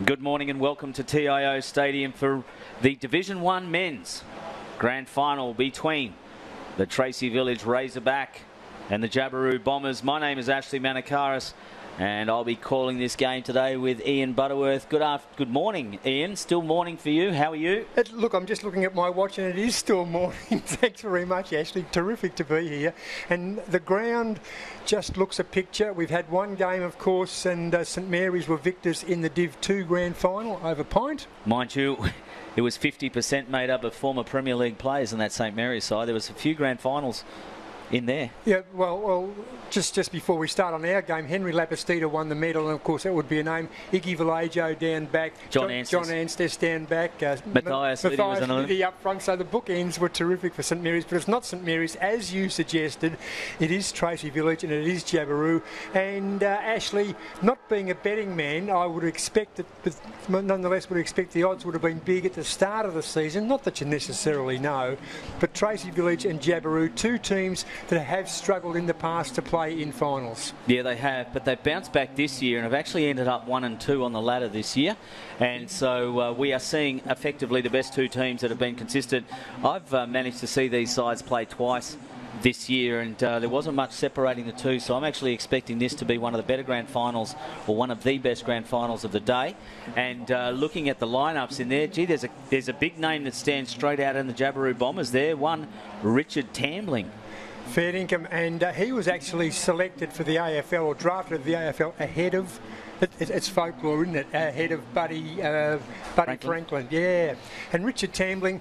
Good morning and welcome to TIO Stadium for the Division 1 Men's Grand Final between the Tracy Village Razorback and the Jabiru Bombers. My name is Ashley Manakaris and I'll be calling this game today with Ian Butterworth. Good morning, Ian. Still morning for you. How are you? Look, I'm just looking at my watch and it is still morning. Thanks very much, Ashley. Terrific to be here. And the ground just looks a picture. We've had one game, of course, and St Mary's were victors in the Div 2 Grand Final over Pint. Mind you, it was 50% made up of former Premier League players in that St Mary's side. There was a few Grand Finals in there. Yeah, well, just before we start on our game, Henry Lapistita won the medal, and of course that would be a name. Iggy Vallejo down back, John Anstice down back, Matthias Liddy up front. So the bookends were terrific for St Mary's, but it's not St Mary's as you suggested. It is Tracy Village and it is Jabiru. And Ashley, not being a betting man, I would expect that, but nonetheless would expect the odds would have been big at the start of the season. Not that you necessarily know, but Tracy Village and Jabiru, two teams that have struggled in the past to play in finals. Yeah, they have, but they've bounced back this year and have actually ended up 1 and 2 on the ladder this year. And so we are seeing effectively the best two teams that have been consistent. I've managed to see these sides play twice this year, and there wasn't much separating the two, so I'm actually expecting this to be one of the better grand finals, or one of the best grand finals of the day. And looking at the lineups in there, gee, there's a big name that stands straight out in the Jabiru Bombers there. One, Richard Tambling. Fair income, and he was actually selected for the AFL, or drafted for the AFL ahead of, it's folklore, isn't it, ahead of Buddy Franklin. Yeah. And Richard Tambling,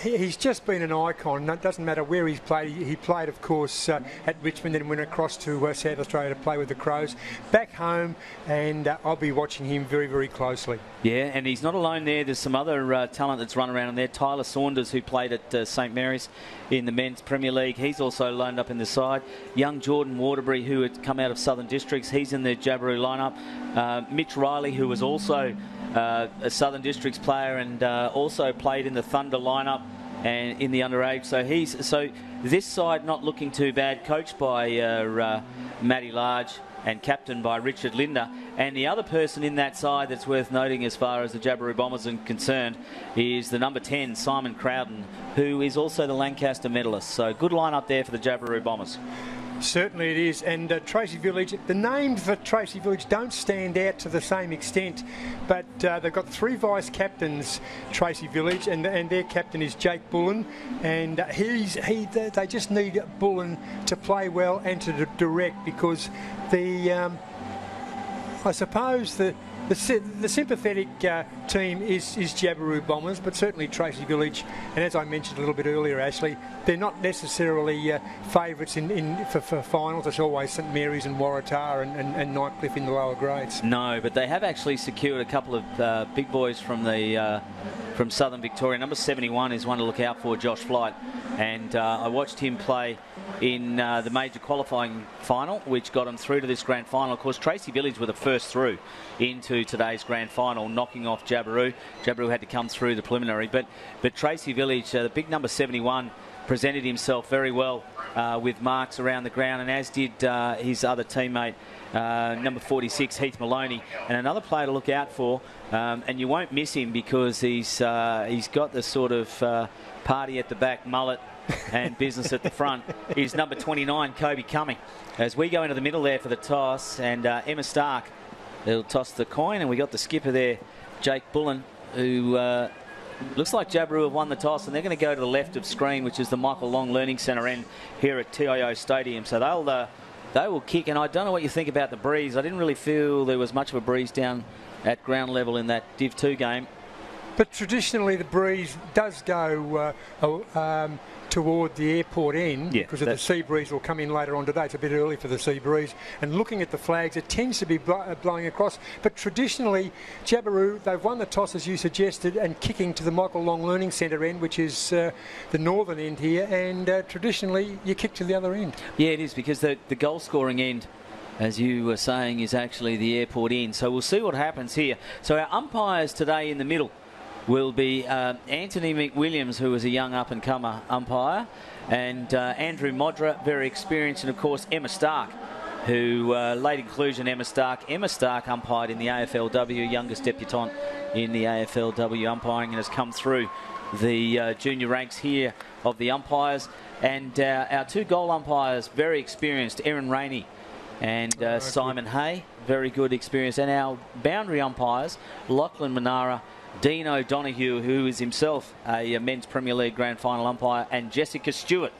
he's just been an icon. It doesn't matter where he's played. He played, of course, at Richmond, then went across to South Australia to play with the Crows. Back home, and I'll be watching him very, very closely. Yeah, and he's not alone there. There's some other talent that's run around in there. Tyler Saunders, who played at St Mary's in the Men's Premier League, he's also loaned up in the side. Young Jordan Waterbury, who had come out of Southern Districts, he's in the Jabiru lineup. Mitch Riley, who was also a Southern Districts player and also played in the Thunder lineup and in the underage. So this side not looking too bad, coached by Matty Large and captained by Richard Linder. And the other person in that side that's worth noting as far as the Jabiru Bombers are concerned is the number 10, Simon Crowden, who is also the Lancaster medalist. So good lineup there for the Jabiru Bombers. Certainly it is, and Tracy Village, the names for Tracy Village don't stand out to the same extent, but they've got 3 vice-captains, Tracy Village, and their captain is Jake Bullen, and they just need Bullen to play well and to direct, because I suppose the sympathetic team is Jabiru Bombers, but certainly Tracy Village, and as I mentioned a little bit earlier, Ashley, they're not necessarily favourites for finals. It's always St Mary's and Waratah and Nightcliff in the lower grades. No, but they have actually secured a couple of big boys from Southern Victoria. Number 71 is one to look out for, Josh Flight, and I watched him play in the major qualifying final, which got him through to this grand final. Of course, Tracy Village were the first through into today's grand final, knocking off Jabiru. Jabiru had to come through the preliminary, but Tracy Village, the big number 71, presented himself very well with marks around the ground, and as did his other teammate, number 46, Heath Maloney, and another player to look out for, and you won't miss him because he's got the sort of party at the back mullet and business at the front, is number 29, Kobe Cumming. As we go into the middle there for the toss, and Emma Stark will toss the coin, and we got the skipper there, Jake Bullen, who looks like Jabiru have won the toss, and they're going to go to the left of screen, which is the Michael Long Learning Centre end here at TIO Stadium. So they will kick, and I don't know what you think about the breeze. I didn't really feel there was much of a breeze down at ground level in that Div 2 game. But traditionally the breeze does go toward the airport end, because the sea breeze will come in later on today. It's a bit early for the sea breeze, and looking at the flags, it tends to be blowing across. But traditionally, Jabiru, they've won the toss as you suggested, and kicking to the Michael Long Learning Centre end, which is the northern end here, and traditionally you kick to the other end. Yeah, it is, because the goal scoring end, as you were saying, is actually the airport end. So we'll see what happens here. So our umpires today in the middle will be Anthony McWilliams, who is a young up-and-comer umpire, and Andrew Modra, very experienced, and of course Emma Stark, who late inclusion Emma Stark. Emma Stark umpired in the AFLW, youngest debutant in the AFLW umpiring, and has come through the junior ranks here of the umpires. And our 2 goal umpires, very experienced, Erin Rainey and Simon Hay, very good experience. And our boundary umpires, Lachlan Manara, Dean O'Donoghue, who is himself a men's Premier League Grand Final umpire, and Jessica Stewart,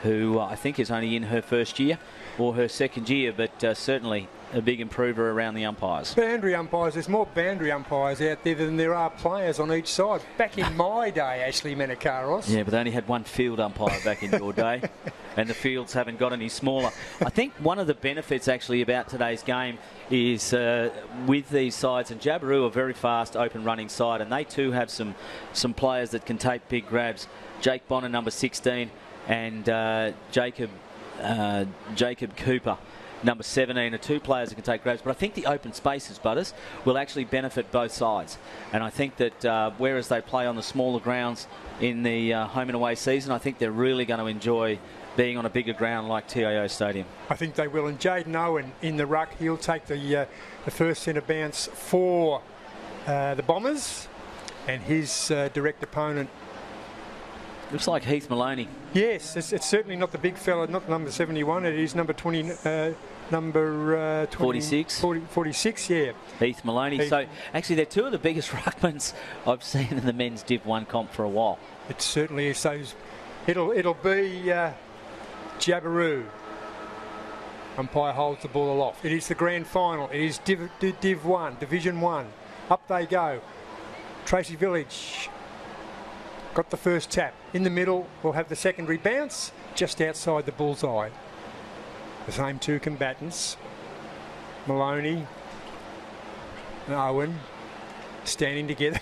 who I think is only in her first year or her second year, but certainly a big improver around the umpires. Boundary umpires, there's more boundary umpires out there than there are players on each side. Back in my day, Ashley Menakaros. Yeah, but they only had 1 field umpire back in your day, and the fields haven't got any smaller. I think one of the benefits actually about today's game is with these sides, and Jabiru are a very fast, open running side, and they too have some players that can take big grabs. Jake Bonner, number 16, and Jacob Cooper, number 17, are 2 players that can take grabs. But I think the open spaces, Butters, will actually benefit both sides. And I think that whereas they play on the smaller grounds in the home and away season, I think they're really going to enjoy being on a bigger ground like TIO Stadium. I think they will. And Jaden Owen in the ruck, he'll take the first centre bounce for the Bombers, and his direct opponent. Looks like Heath Maloney. Yes, it's certainly not the big fella, not number 71. It is number 20, number 46. 46, yeah. Heath Maloney. So actually, they're 2 of the biggest ruckmans I've seen in the men's Div 1 comp for a while. It certainly is. So it'll be Jabiru. Umpire holds the ball aloft. It is the grand final. It is Div 1, Division 1. Up they go. Tracy Village got the first tap. In the middle, we'll have the secondary bounce just outside the bullseye. The same 2 combatants, Maloney and Owen, standing together.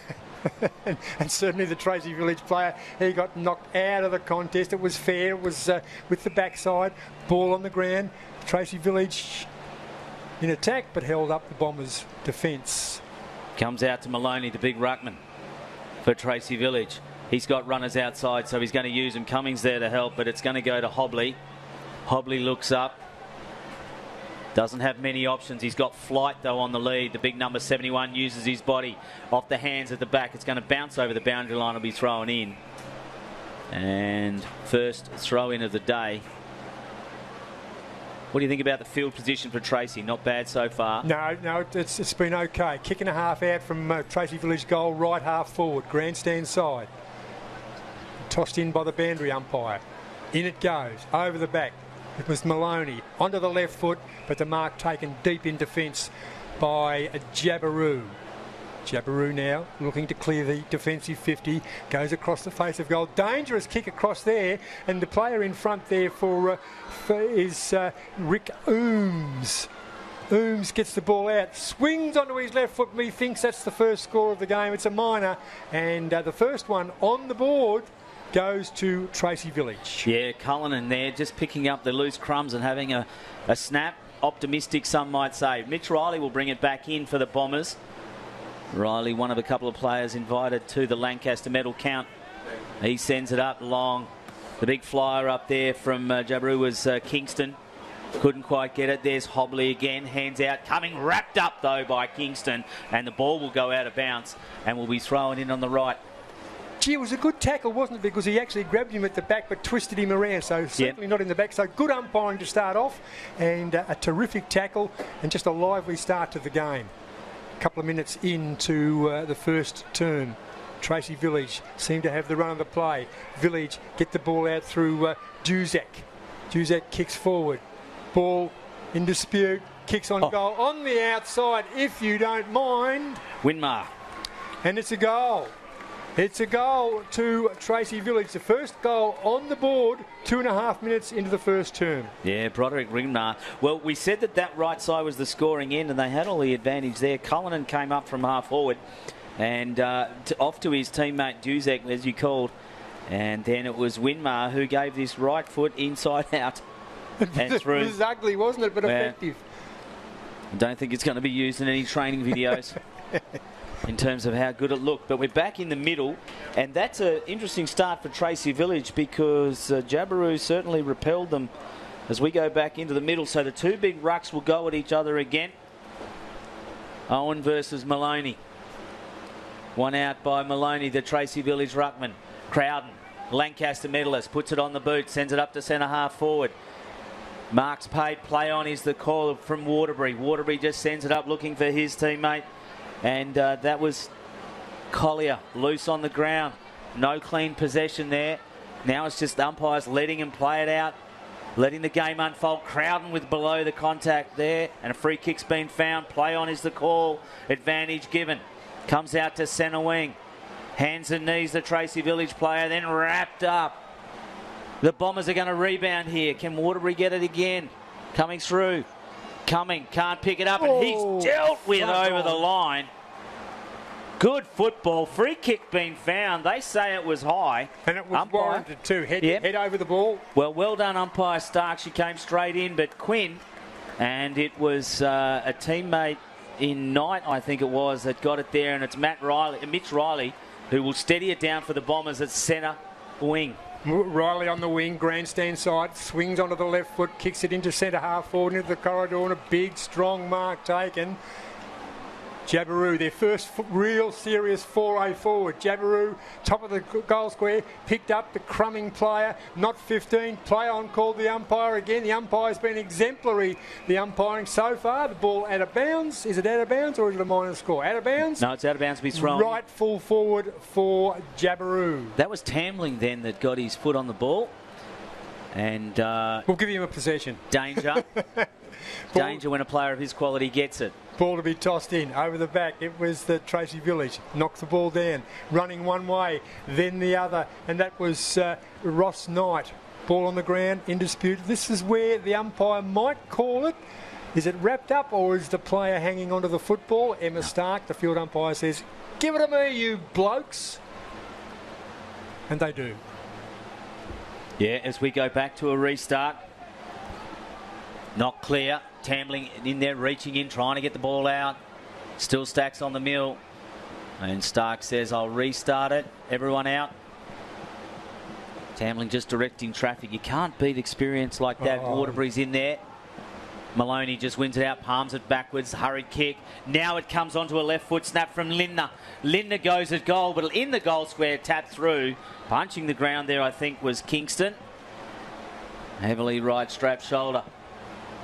and certainly the Tracy Village player, he got knocked out of the contest. It was fair. It was with the backside, ball on the ground. Tracy Village in attack, but held up the Bombers' defence. Comes out to Maloney, the big ruckman for Tracy Village. He's got runners outside, so he's going to use them. Cummings there to help, but it's going to go to Hobley. Hobley looks up. Doesn't have many options. He's got Flight, though, on the lead. The big number 71 uses his body off the hands at the back. It's going to bounce over the boundary line. Will be thrown in. And first throw-in of the day. What do you think about the field position for Tracy? Not bad so far. No, it's been okay. Kick and a half out from Tracy Village goal, right half forward, grandstand side. Tossed in by the boundary umpire. In it goes, over the back. It was Maloney, onto the left foot, but the mark taken deep in defence by Jabiru. Jabiru now looking to clear the defensive 50, goes across the face of goal. Dangerous kick across there, and the player in front there is Rick Ooms. Ooms gets the ball out, swings onto his left foot, and he thinks that's the first score of the game. It's a minor, and the first one on the board goes to Tracy Village. Yeah, Cullinan there just picking up the loose crumbs and having a snap. Optimistic, some might say. Mitch Riley will bring it back in for the Bombers. Riley, one of a couple of players invited to the Lancaster medal count. He sends it up long. The big flyer up there from Jabiru was Kingston. Couldn't quite get it. There's Hobley again. Hands out. Coming wrapped up, though, by Kingston. And the ball will go out of bounds and will be thrown in on the right. Gee, it was a good tackle, wasn't it? Because he actually grabbed him at the back but twisted him around. So certainly not in the back. So good umpiring to start off. And a terrific tackle and just a lively start to the game. A couple of minutes into the first term. Tracy Village seem to have the run of the play. Village get the ball out through Duzak. Duzak kicks forward. Ball in dispute. Kicks on goal on the outside, if you don't mind. Winmar. And it's a goal. It's a goal to Tracy Village. The first goal on the board, 2.5 minutes into the first term. Yeah, Broderick Winmar. Well, we said that right side was the scoring end, and they had all the advantage there. Cullinan came up from half forward and off to his teammate Duzek, as you called. And then it was Winmar who gave this right foot inside out and through. It was ugly, wasn't it? But effective. I don't think it's going to be used in any training videos in terms of how good it looked. But we're back in the middle, and that's an interesting start for Tracy Village because Jabiru certainly repelled them as we go back into the middle. So the two big rucks will go at each other again. Owen versus Maloney. One out by Maloney, the Tracy Village ruckman. Crowden, Lancaster medalist, puts it on the boot, sends it up to centre half forward. Marks paid, play on is the call from Waterbury. Waterbury just sends it up looking for his teammate. And that was Collier, loose on the ground. No clean possession there. Now it's just umpires letting him play it out, letting the game unfold. Crowden with below the contact there, and a free kick's been found. Play on is the call. Advantage given. Comes out to centre wing. Hands and knees, the Tracy Village player, then wrapped up. The Bombers are going to rebound here. Can Waterbury get it again? Coming through. Coming, can't pick it up, and he's dealt with over the line. Good football. Free kick being found. They say it was high. And it was warranted too. Head over the ball. Well done, umpire Stark. She came straight in, but Quinn, and it was a teammate in Knight, I think it was, that got it there, and it's Mitch Riley, who will steady it down for the Bombers at centre wing. Riley on the wing, grandstand side, swings onto the left foot, kicks it into centre half forward into the corridor, and a big, strong mark taken. Jabiru, their first real serious foray forward. Jabiru, top of the goal square, picked up the crumbing player, not 15. Play on, called the umpire again. The umpire's been exemplary, the umpiring so far. The ball out of bounds. Is it out of bounds or is it a minor score? Out of bounds? No, it's out of bounds to be thrown. Right full forward for Jabiru. That was Tambling then that got his foot on the ball. And we'll give him a possession. Danger. Danger when a player of his quality gets it. Ball to be tossed in over the back. It was the Tracy Village. Knocked the ball down. Running one way, then the other. And that was Ross Knight. Ball on the ground, in dispute. This is where the umpire might call it. Is it wrapped up or is the player hanging onto the football? Emma Stark, the field umpire, says, "Give it to me, you blokes." And they do. Yeah, as we go back to a restart. Not clear. Tambling in there, reaching in, trying to get the ball out. Still Stacks on the mill. And Stark says, "I'll restart it." Everyone out. Tambling just directing traffic. You can't beat experience like that. Waterbury's in there. Maloney just wins it out, palms it backwards, hurried kick. Now it comes onto a left foot snap from Lindner. Lindner goes at goal, but in the goal square, tapped through. Punching the ground there, I think, was Kingston. Heavily right strap shoulder.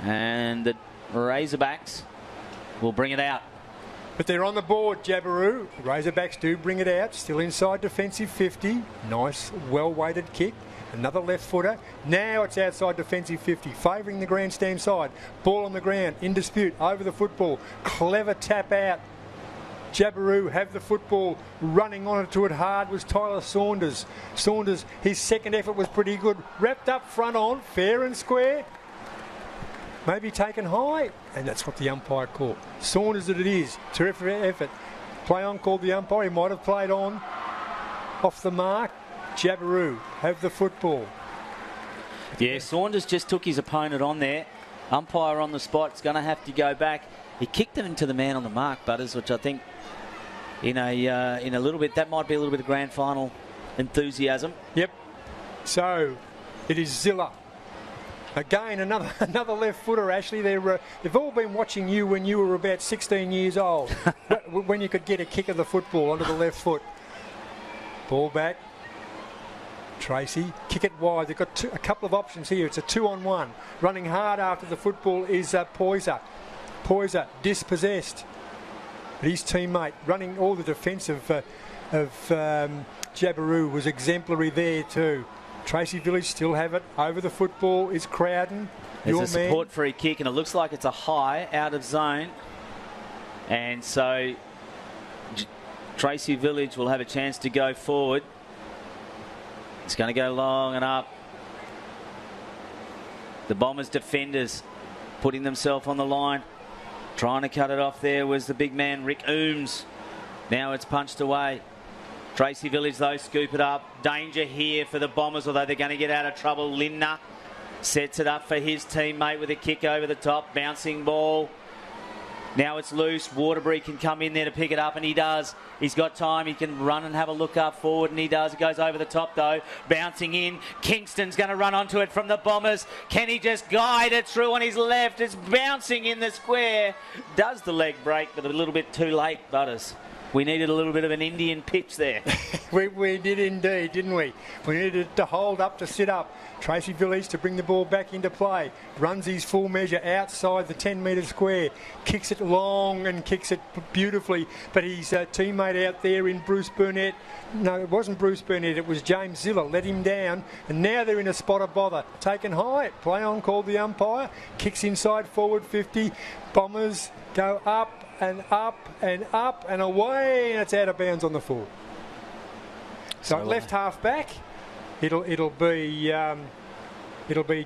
And the Razorbacks will bring it out. But they're on the board, Jabiru. Razorbacks do bring it out. Still inside defensive 50. Nice, well-weighted kick. Another left footer. Now it's outside defensive 50, favouring the grandstand side. Ball on the ground, in dispute, over the football. Clever tap out. Jabiru have the football. Running onto it hard was Tyler Saunders. Saunders, his second effort was pretty good. Wrapped up front on, fair and square. Maybe taken high, and that's what the umpire called. Saunders it is. Terrific effort. Play on called the umpire. He might have played on. Off the mark. Jabiru have the football. Yeah, Saunders just took his opponent on there. Umpire on the spot. It's going to have to go back. He kicked it into the man on the mark, Butters, which I think in a little bit, that might be a little bit of grand final enthusiasm. Yep. So it is Zilla. Again, another left footer, Ashley. They've all been watching you when you were about 16 years old, when you could get a kick of the football onto the left foot. Ball back. Tracy, kick it wide. They've got a couple of options here. It's a 2-on-1. Running hard after the football is Poyser. Poyser dispossessed. But his teammate running all the defence of Jabiru was exemplary there too. Tracy Village still have it. Over the football is Crowden. There's a support free kick, and it looks like it's a high out of zone. And so Tracy Village will have a chance to go forward. It's going to go long and up. The Bombers defenders putting themselves on the line. Trying to cut it off there was the big man, Rick Ooms. Now it's punched away. Tracy Village, though, scoop it up. Danger here for the Bombers, although they're going to get out of trouble. Lindner sets it up for his teammate with a kick over the top. Bouncing ball. Now it's loose. Waterbury can come in there to pick it up, and he does. He's got time. He can run and have a look up forward, and he does. He goes over the top, though. Bouncing in. Kingston's going to run onto it from the Bombers. Can he just guide it through on his left? It's bouncing in the square. Does the leg break, but a little bit too late, Butters. We needed a little bit of an Indian pitch there. we did indeed, didn't we? We needed to hold up, to sit up. Tracy Village to bring the ball back into play. Runs his full measure outside the 10-metre square. Kicks it long and kicks it beautifully. But his teammate out there in Bruce Burnett, no, it wasn't Bruce Burnett, it was James Ziller, let him down. And now they're in a spot of bother. Taken high, play on, called the umpire. Kicks inside forward 50. Bombers go up and up and up and away, and it's out of bounds on the full. So left half back, it'll be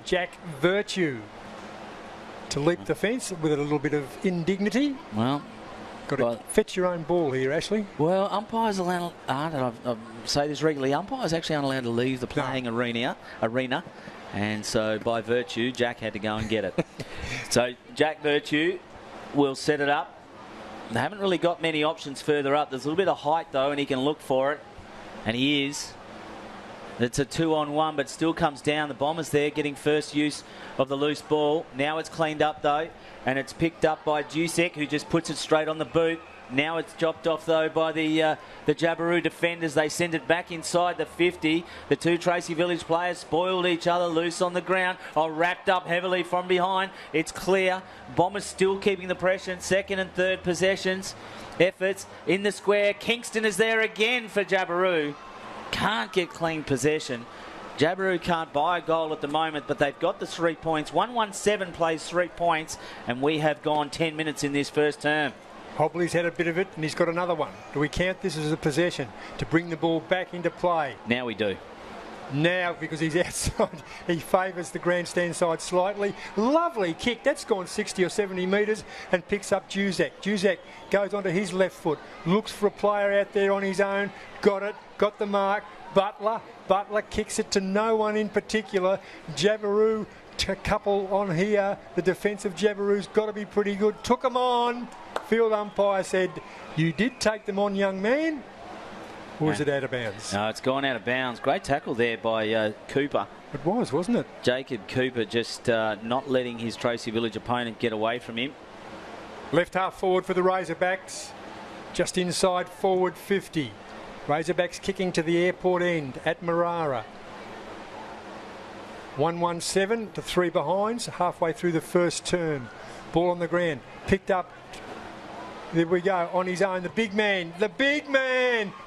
Jack Virtue to leap the fence with a little bit of indignity. Well, got to fetch your own ball here, Ashley. Well, umpires aren't, and I say this regularly, umpires actually aren't allowed to leave the playing arena, and so by virtue, Jack had to go and get it. So Jack Virtue will set it up. They haven't really got many options further up. There's a little bit of height, though, and he can look for it. And he is. It's a 2-on-1, but still comes down. The Bombers there getting first use of the loose ball. Now it's cleaned up, though, and it's picked up by Dusek, who just puts it straight on the boot. Now it's chopped off, though, by the Jabiru defenders. They send it back inside the 50. The two Tracy Village players spoiled each other loose on the ground. Wrapped up heavily from behind. It's clear. Bombers still keeping the pressure in second and third possessions. Efforts in the square. Kingston is there again for Jabiru. Can't get clean possession. Jabiru can't buy a goal at the moment, but they've got the 3 points. 117 plays 3 points, and we have gone 10 minutes in this first term. Hobley's had a bit of it, and he's got another one. Do we count this as a possession to bring the ball back into play? Now we do. Now, because he's outside, he favours the grandstand side slightly. Lovely kick. That's gone 60 or 70 metres and picks up Dusek. Dusek goes onto his left foot, looks for a player out there on his own. Got it, got the mark. Butler kicks it to no one in particular. Jabiru, a couple on here. The defence of Jabiru's got to be pretty good. Took them on. Field umpire said, "You did take them on, young man." Or is it out of bounds? No, it's gone out of bounds. Great tackle there by Cooper. It was, wasn't it? Jacob Cooper just not letting his Tracy Village opponent get away from him. Left half forward for the Razorbacks. Just inside forward 50. Razorbacks kicking to the airport end at Marara. 1-1-7 to 3 behinds, halfway through the first term. Ball on the ground, picked up. There we go, on his own, the big man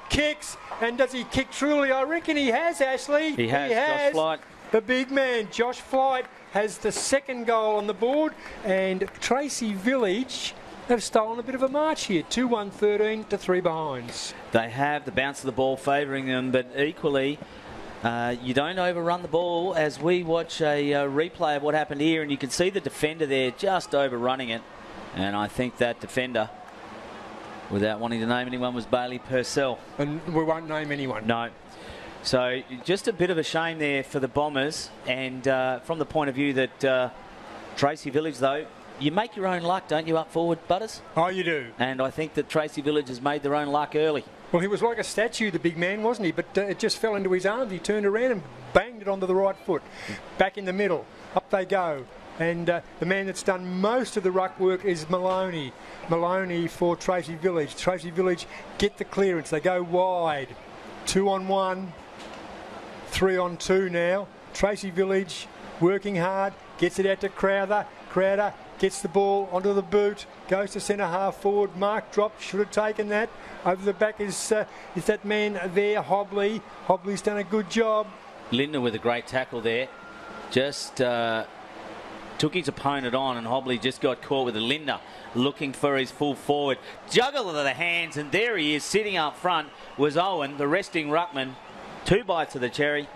kicks, and does he kick truly? I reckon he has, Ashley. He has. Josh Flight. The big man, Josh Flight, has the second goal on the board, and Tracy Village have stolen a bit of a march here. 2-1-13 to 3 behinds. They have the bounce of the ball favouring them, but equally, you don't overrun the ball. As we watch a replay of what happened here, and you can see the defender there just overrunning it, and I think that defender, without wanting to name anyone, was Bailey Purcell. And we won't name anyone. No. So just a bit of a shame there for the Bombers, and from the point of view that Tracy Village, though, you make your own luck, don't you, up forward, Butters? Oh, you do. And I think that Tracy Village has made their own luck early. Well, he was like a statue, the big man, wasn't he? But it just fell into his arms. He turned around and banged it onto the right foot. Back in the middle. Up they go. And the man that's done most of the ruck work is Maloney. Maloney for Tracy Village. Tracy Village get the clearance. They go wide. 2-on-1. 3-on-2 now. Tracy Village working hard. Gets it out to Crowther. Crowther gets the ball onto the boot. Goes to centre half forward. Mark dropped. Should have taken that. Over the back is that man there, Hobley. Hobley's done a good job. Linder with a great tackle there. Just took his opponent on, and Hobley just got caught with a Linder looking for his full forward. Juggle of the hands, and there he is sitting up front was Owen, the resting ruckman. 2 bites of the cherry,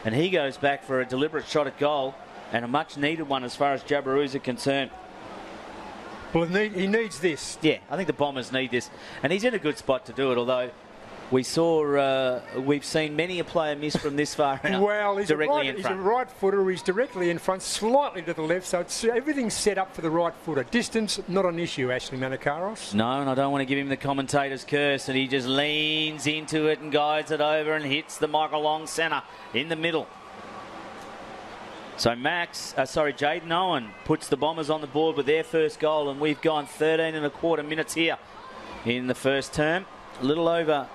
and he goes back for a deliberate shot at goal, and a much needed one as far as Jabiru's are concerned. Well, he needs this. Yeah, I think the Bombers need this, and he's in a good spot to do it, although We saw, we've seen many a player miss from this far out. Well, he's directly he's a right footer. He's directly in front, slightly to the left, so everything's set up for the right footer. Distance, not an issue, Ashley Manakaros. No, and I don't want to give him the commentator's curse, and he just leans into it and guides it over and hits the Michael Long centre in the middle. So Jaden Owen puts the Bombers on the board with their first goal, and we've gone 13 and a quarter minutes here in the first term. A little over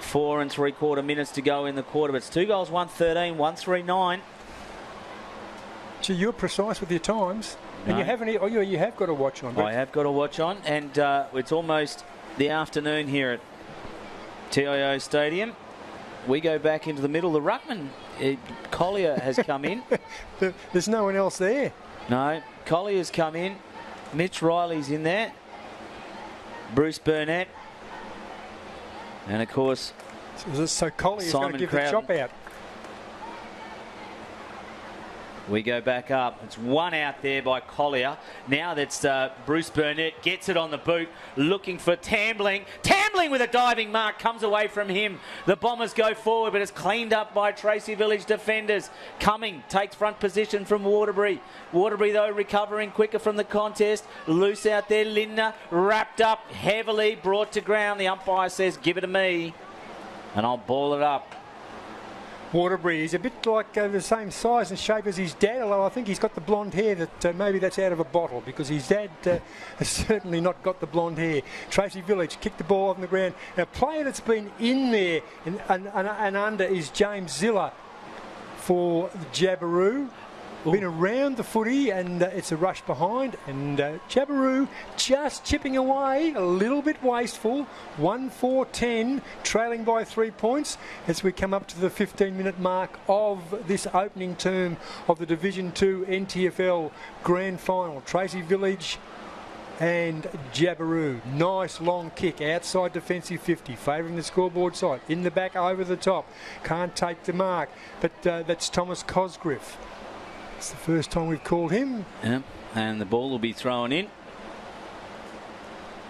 4 3/4 minutes to go in the quarter, but it's 2 goals, 113, 139. So you're precise with your times. No. And you have got a watch on. I have got a watch on, and it's almost the afternoon here at TIO Stadium. We go back into the middle. The ruckman, Collier, has come in. There's no one else there. No, Collier's come in. Mitch Riley's in there. Bruce Burnett. And, of course, so Collier's going to give the chop out. We go back up. It's one out there by Collier. Now that's Bruce Burnett gets it on the boot, looking for Tambling. Tambling with a diving mark comes away from him. The Bombers go forward, but it's cleaned up by Tracy Village defenders. Cumming takes front position from Waterbury. Waterbury, though, recovering quicker from the contest. Loose out there, Lindner, wrapped up heavily, brought to ground. The umpire says, give it to me, and I'll ball it up. Waterbury, he's a bit like the same size and shape as his dad, although I think he's got the blonde hair that maybe that's out of a bottle, because his dad has certainly not got the blonde hair. Tracy Village kicked the ball on the ground. Now, a player that's been in there and under is James Ziller for Jabiru. Been around the footy, and it's a rush behind, and Jabiru just chipping away, a little bit wasteful. 1-4-10, trailing by 3 points as we come up to the 15-minute mark of this opening term of the Division 2 NTFL Grand Final. Tracy Village and Jabiru. Nice long kick outside defensive 50, favouring the scoreboard side. In the back, over the top. Can't take the mark, but that's Thomas Cosgriff. It's the first time we've called him. Yeah, and the ball will be thrown in.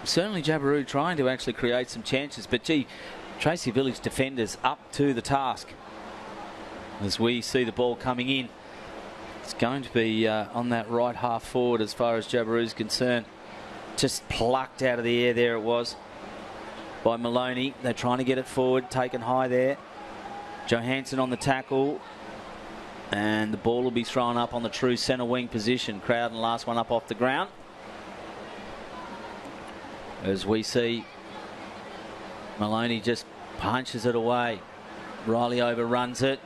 Certainly Jabiru trying to actually create some chances, but gee, Tracy Village defenders up to the task. As we see the ball coming in, it's going to be on that right half forward as far as Jabiru is concerned. Just plucked out of the air there it was by Maloney. They're trying to get it forward, taken high there. Johansson on the tackle. And the ball will be thrown up on the true centre wing position. Crowden, last one up off the ground. As we see, Maloney just punches it away. Riley overruns it.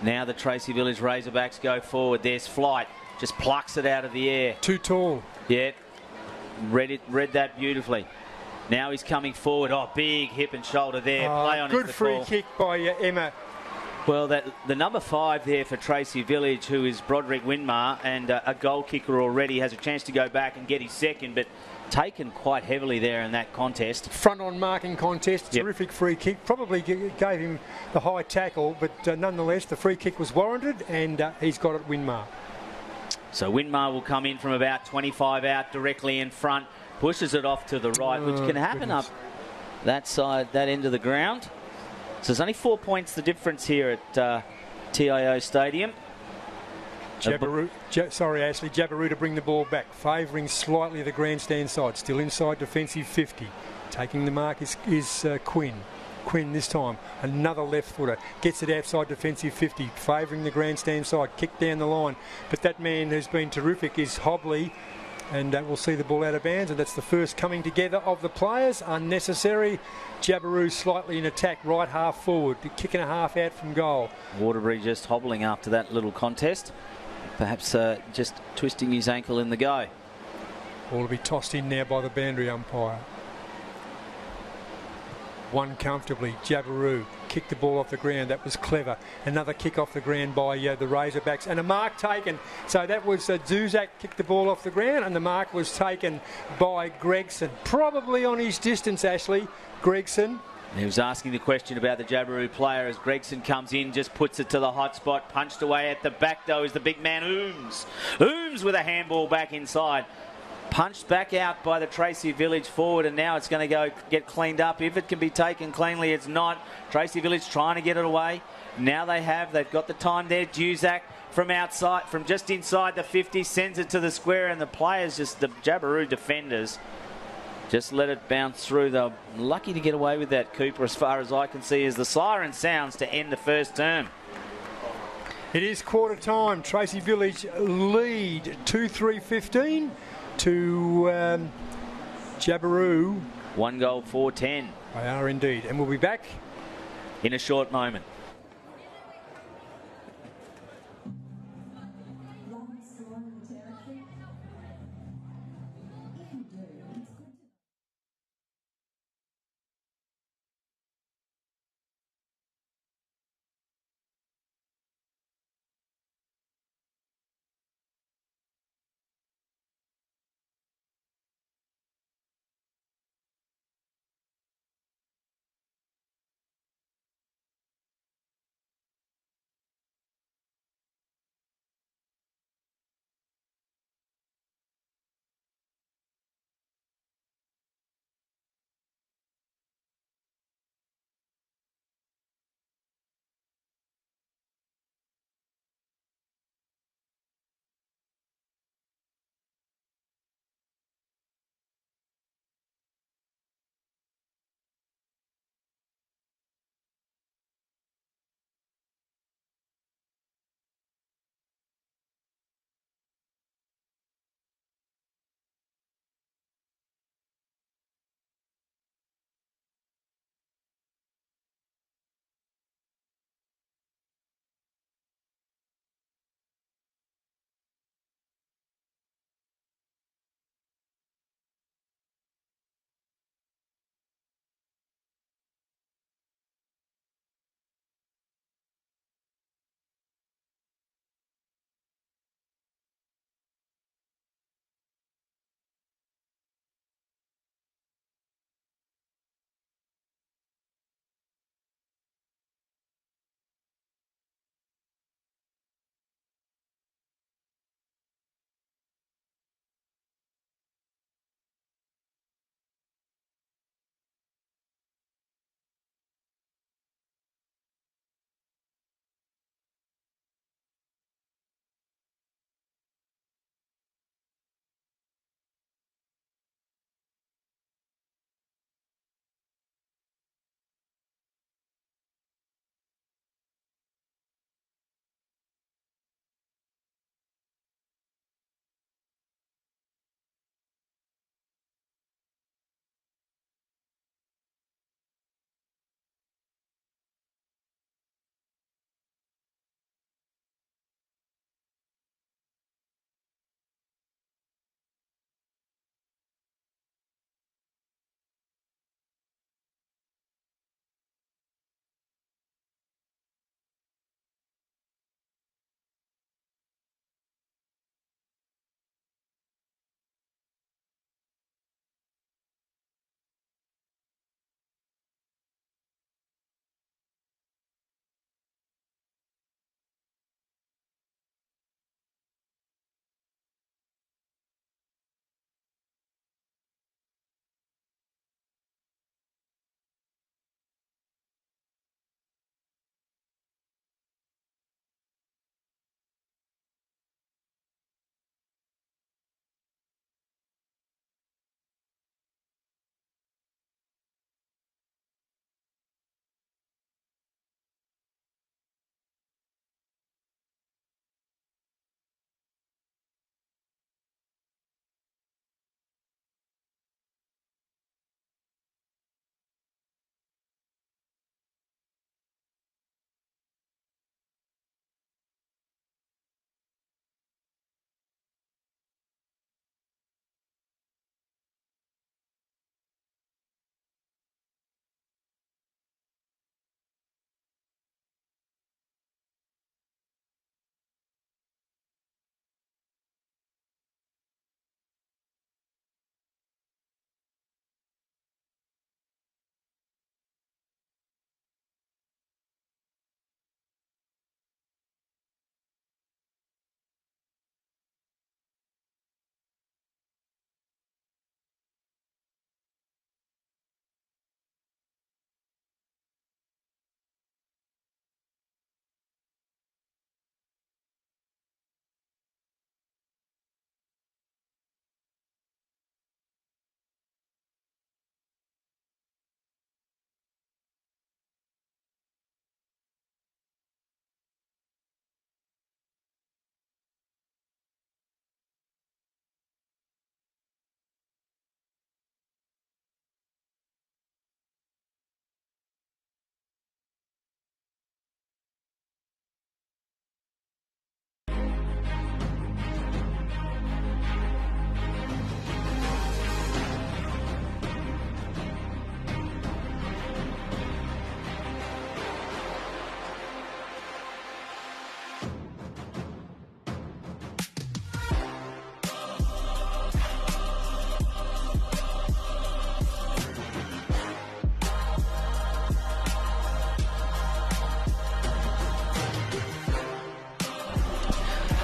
Now the Tracy Village Razorbacks go forward. There's Flight. Just plucks it out of the air. Too tall. Yeah. Read that beautifully. Now he's coming forward. Oh, big hip and shoulder there. Play on good free kick by Emma. Well, the number 5 there for Tracy Village, who is Broderick Winmar, and a goal kicker already, has a chance to go back and get his second, but taken quite heavily there in that contest. Front on marking contest, yep. Terrific free kick. Probably gave him the high tackle, but nonetheless, the free kick was warranted, and he's got it, Winmar. So Winmar will come in from about 25 out, directly in front, pushes it off to the right, which can happen up that side, that end of the ground. So there's only 4 points the difference here at TIO Stadium. Jabiru, Jabiru to bring the ball back, favouring slightly the grandstand side, still inside defensive 50. Taking the mark is Quinn. Quinn this time, another left footer, gets it outside defensive 50, favouring the grandstand side, kick down the line. But that man who's been terrific is Hobley, and we'll see the ball out of bounds, and that's the first coming together of the players. Unnecessary. Jabiru slightly in attack, right half forward, kicking a half out from goal. Waterbury just hobbling after that little contest, perhaps just twisting his ankle in the go. Ball will be tossed in now by the boundary umpire. One comfortably. Jabiru kicked the ball off the ground. That was clever. Another kick off the ground by the Razorbacks, and a mark taken. So that was Zuzak kicked the ball off the ground, and the mark was taken by Gregson. Probably on his distance, Ashley. Gregson. He was asking the question about the Jabiru player as Gregson comes in, just puts it to the hot spot. Punched away at the back, though, is the big man Ooms. Ooms with a handball back inside. Punched back out by the Tracy Village forward, and now it's going to go get cleaned up. If it can be taken cleanly, it's not. Tracy Village trying to get it away. Now they've got the time there. Duzak from outside, from just inside the 50, sends it to the square, and the players, just the Jabiru defenders, just let it bounce through. They're lucky to get away with that, Cooper, as far as I can see, as the siren sounds to end the first term. It is quarter time. Tracy Village lead 2-3-15 to Jabiru. 1 goal, 4-10. They are indeed. And we'll be back in a short moment.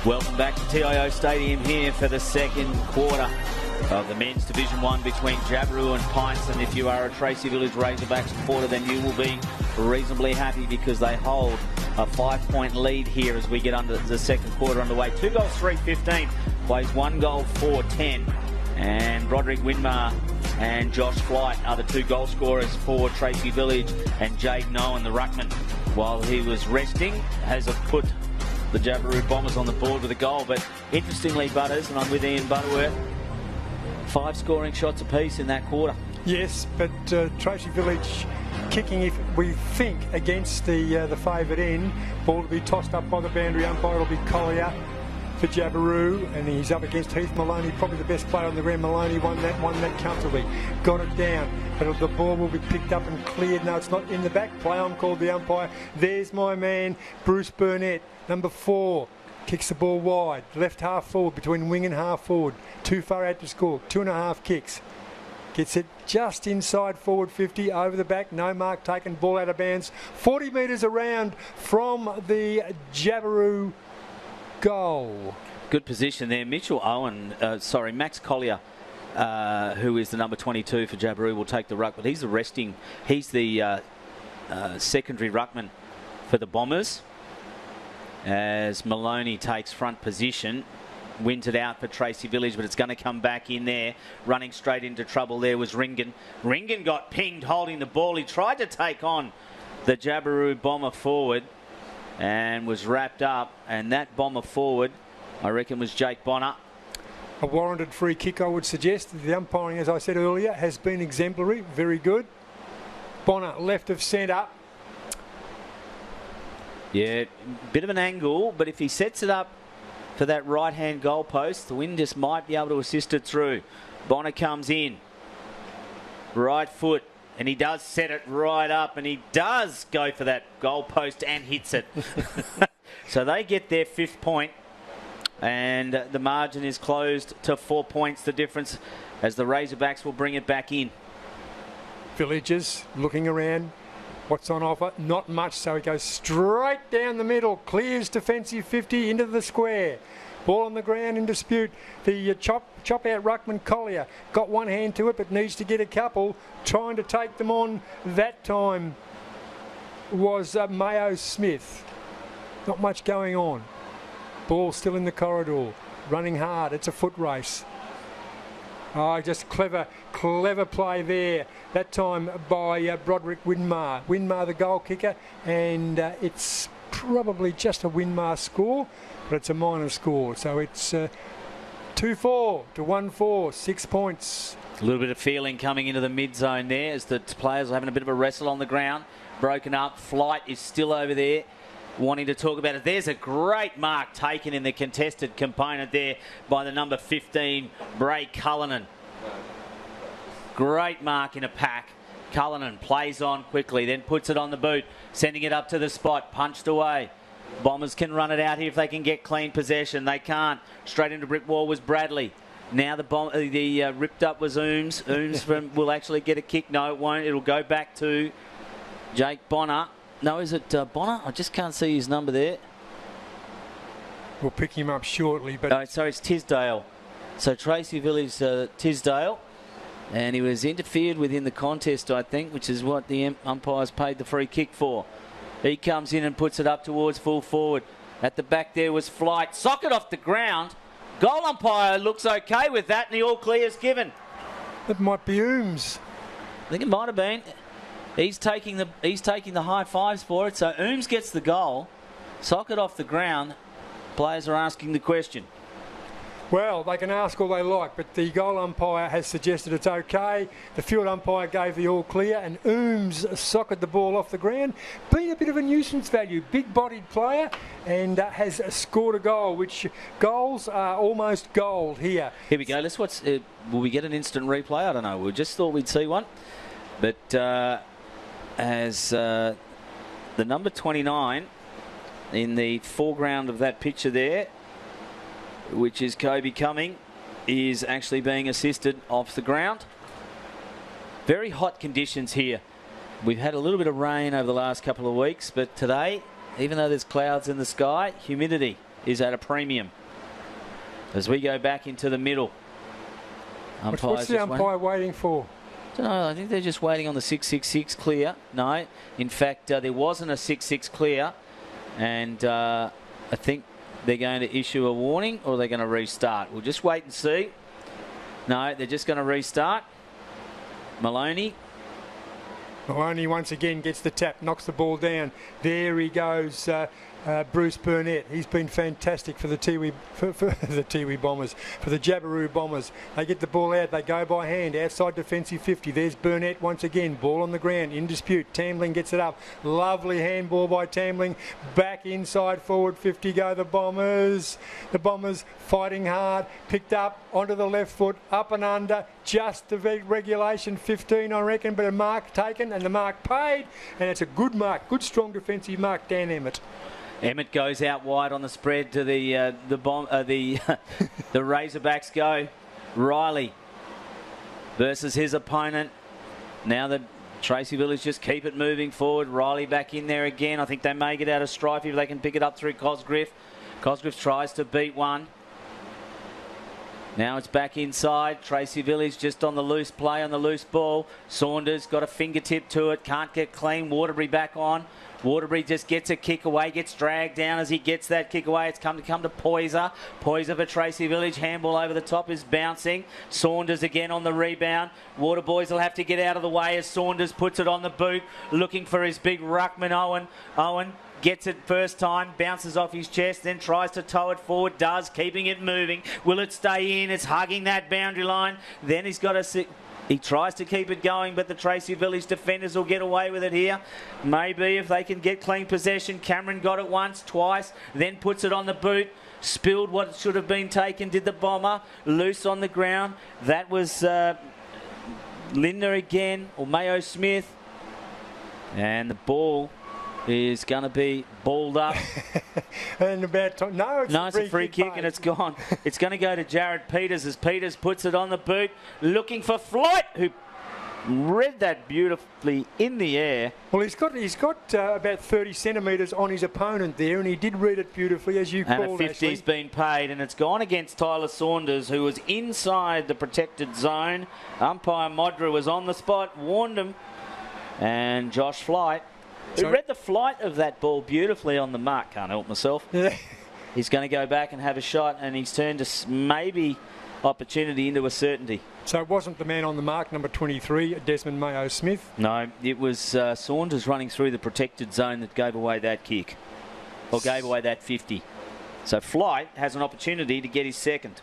Welcome back to TIO Stadium here for the second quarter of the men's Division 1 between Jabiru and Pints. And if you are a Tracy Village Razorbacks supporter, then you will be reasonably happy because they hold a 5-point lead here as we get under the second quarter underway. 2 goals, 3-15. Plays 1 goal, 4-10. And Broderick Winmar and Josh Flight are the 2 goal scorers for Tracy Village. And Jade Nohan, the ruckman, while he was resting, has put the Jabiru Bombers on the board with a goal. But interestingly, Butters, and I'm with Ian Butterworth, 5 scoring shots apiece in that quarter. Yes, but Tracy Village kicking, if we think, against the favoured end. Ball to be tossed up by the boundary umpire. It'll be Collier for Jabiru, and he's up against Heath Maloney, probably the best player on the ground. Maloney won that comfortably, got it down, but the ball will be picked up and cleared. No, it's not in the back. Play on, called the umpire. There's my man, Bruce Burnett, number 4. Kicks the ball wide, left half forward, between wing and half forward. Too far out to score, 2.5 kicks. Gets it just inside forward 50, over the back, no mark taken, ball out of bounds. 40 metres around from the Jabiru goal. Good position there. Max Collier, who is the number 22 for Jabiru, will take the ruck, but he's the secondary ruckman for the Bombers. As Maloney takes front position, wins it out for Tracy Village, but it's going to come back in there. Running straight into trouble there was Ringen. Ringen got pinged holding the ball. He tried to take on the Jabiru bomber forward and was wrapped up, and that bomber forward, I reckon, was Jake Bonner. A warranted free kick, I would suggest. The umpiring, as I said earlier, has been exemplary. Very good. Bonner left of centre. Yeah, bit of an angle, but if he sets it up for that right-hand goal post, the wind just might be able to assist it through. Bonner comes in. Right foot. And he does set it right up, and he does go for that goal post and hits it. So they get their 5th point, and the margin is closed to 4 points, the difference, as the Razorbacks will bring it back in. Villagers looking around. What's on offer? Not much, so he goes straight down the middle, clears defensive 50 into the square. Ball on the ground in dispute. The chop out ruckman Collier got one hand to it, but needs to get a couple. Trying to take them on that time was Mayo Smith. Not much going on. Ball still in the corridor. Running hard. It's a foot race. Oh, just clever play there. That time by Broderick Winmar. Winmar, the goal kicker, and it's probably just a Winmar score, but it's a minor score. So it's 2-4 to 1-4, 6 points. A little bit of feeling coming into the mid-zone there as the players are having a bit of a wrestle on the ground. Broken up. Flight is still over there, wanting to talk about it. There's a great mark taken in the contested component there by the number 15, Bray Cullinan. Great mark in a pack. Cullinan plays on quickly, then puts it on the boot, sending it up to the spot, punched away. Bombers can run it out here if they can get clean possession. They can't. Straight into brick wall was Bradley. Now the ripped up was Ooms. Ooms will actually get a kick. No, it won't. It'll go back to Jake Bonner. No, is it Bonner? I just can't see his number there. We'll pick him up shortly. But oh, sorry, it's Tisdale. So Tracy Village, Tisdale. And he was interfered with in the contest, I think, which is what the umpires paid the free kick for. He comes in and puts it up towards full forward. At the back there was Flight. Socket off the ground. Goal umpire looks okay with that, and the all clear is given. It might be Ooms. I think it might have been. He's taking the high fives for it. So Ooms gets the goal. Socket off the ground. Players are asking the question. Well, they can ask all they like, but the goal umpire has suggested it's okay. The field umpire gave the all clear, and Ooms socketed the ball off the ground. Been a bit of a nuisance value. Big-bodied player, and has scored a goal, which goals are almost gold here. Here we go. Let's watch. Will we get an instant replay? I don't know. We just thought we'd see one. But as the number 29 in the foreground of that picture there, which is Kobe Cumming, is actually being assisted off the ground. Very hot conditions here. We've had a little bit of rain over the last couple of weeks, but today, even though there's clouds in the sky, humidity is at a premium. As we go back into the middle. What's the umpire waiting for? I don't know. I think they're just waiting on the 666 clear. No, in fact, there wasn't a 66 clear. And I think they're going to issue a warning, or they're going to restart. We'll just wait and see. No, they're just going to restart. Maloney once again gets the tap, knocks the ball down. There he goes, Bruce Burnett. He's been fantastic for the Tiwi Bombers, for the Jabiru Bombers. They get the ball out, they go by hand, outside defensive 50. There's Burnett once again, ball on the ground, in dispute. Tambling gets it up. Lovely handball by Tambling. Back inside, forward 50 go the Bombers. The Bombers fighting hard, picked up onto the left foot, up and under, just the regulation 15 I reckon, but a mark taken and the mark paid, and it's a good mark, good strong defensive mark, Dan Emmett. Emmett goes out wide on the spread to the Razorbacks go. Riley versus his opponent. Now the Tracy Village just keep it moving forward. Riley back in there again. I think they may get out of strife if they can pick it up through Cosgriff. Cosgriff tries to beat one. Now it's back inside. Tracy Village just on the loose play, on the loose ball. Saunders got a fingertip to it. Can't get clean. Waterbury back on. Waterbury just gets a kick away, gets dragged down as he gets that kick away. It's come to Poyser. Poyser for Tracy Village. Handball over the top is bouncing. Saunders again on the rebound. Waterboys will have to get out of the way as Saunders puts it on the boot, looking for his big ruckman, Owen. Gets it first time, bounces off his chest, then tries to tow it forward, does, keeping it moving. Will it stay in? It's hugging that boundary line. Then he's got to... He tries to keep it going, but the Tracy Village defenders will get away with it here. Maybe if they can get clean possession. Cameron got it once, twice, then puts it on the boot. Spilled what should have been taken, did the Bomber. Loose on the ground. That was Linda again, or Mayo Smith. And the ball is going to be balled up. And about time. No, it's a free kick and it's gone. It's going to go to Jared Peters as Peters puts it on the boot, looking for Flight, who read that beautifully in the air. Well, he's got about 30 centimetres on his opponent there, and he did read it beautifully, as you called, and a 50's been paid, and it's gone against Tyler Saunders, who was inside the protected zone. Umpire Modra was on the spot, warned him, and Josh Flight, who read the flight of that ball beautifully on the mark. Can't help myself. Yeah. He's going to go back and have a shot, and he's turned a maybe opportunity into a certainty. So it wasn't the man on the mark, number 23, Desmond Mayo Smith? No, it was Saunders running through the protected zone that gave away that kick, or gave away that 50. So Flight has an opportunity to get his second.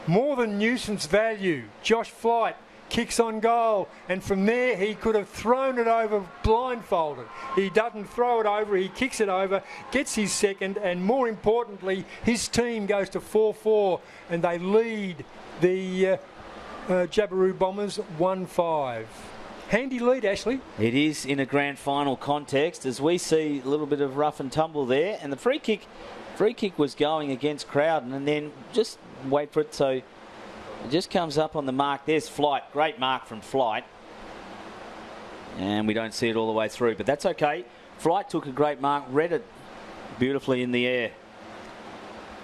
More than nuisance value. Josh Flight kicks on goal, and from there he could have thrown it over blindfolded. He doesn't throw it over, he kicks it over, gets his second, and more importantly, his team goes to 4-4, and they lead the Jabiru Bombers 1-5. Handy lead, Ashley. It is in a grand final context, as we see a little bit of rough and tumble there, and the free kick was going against Crowden, and then just wait for it, so it just comes up on the mark. There's Flight. Great mark from Flight. And we don't see it all the way through, but that's okay. Flight took a great mark, read it beautifully in the air.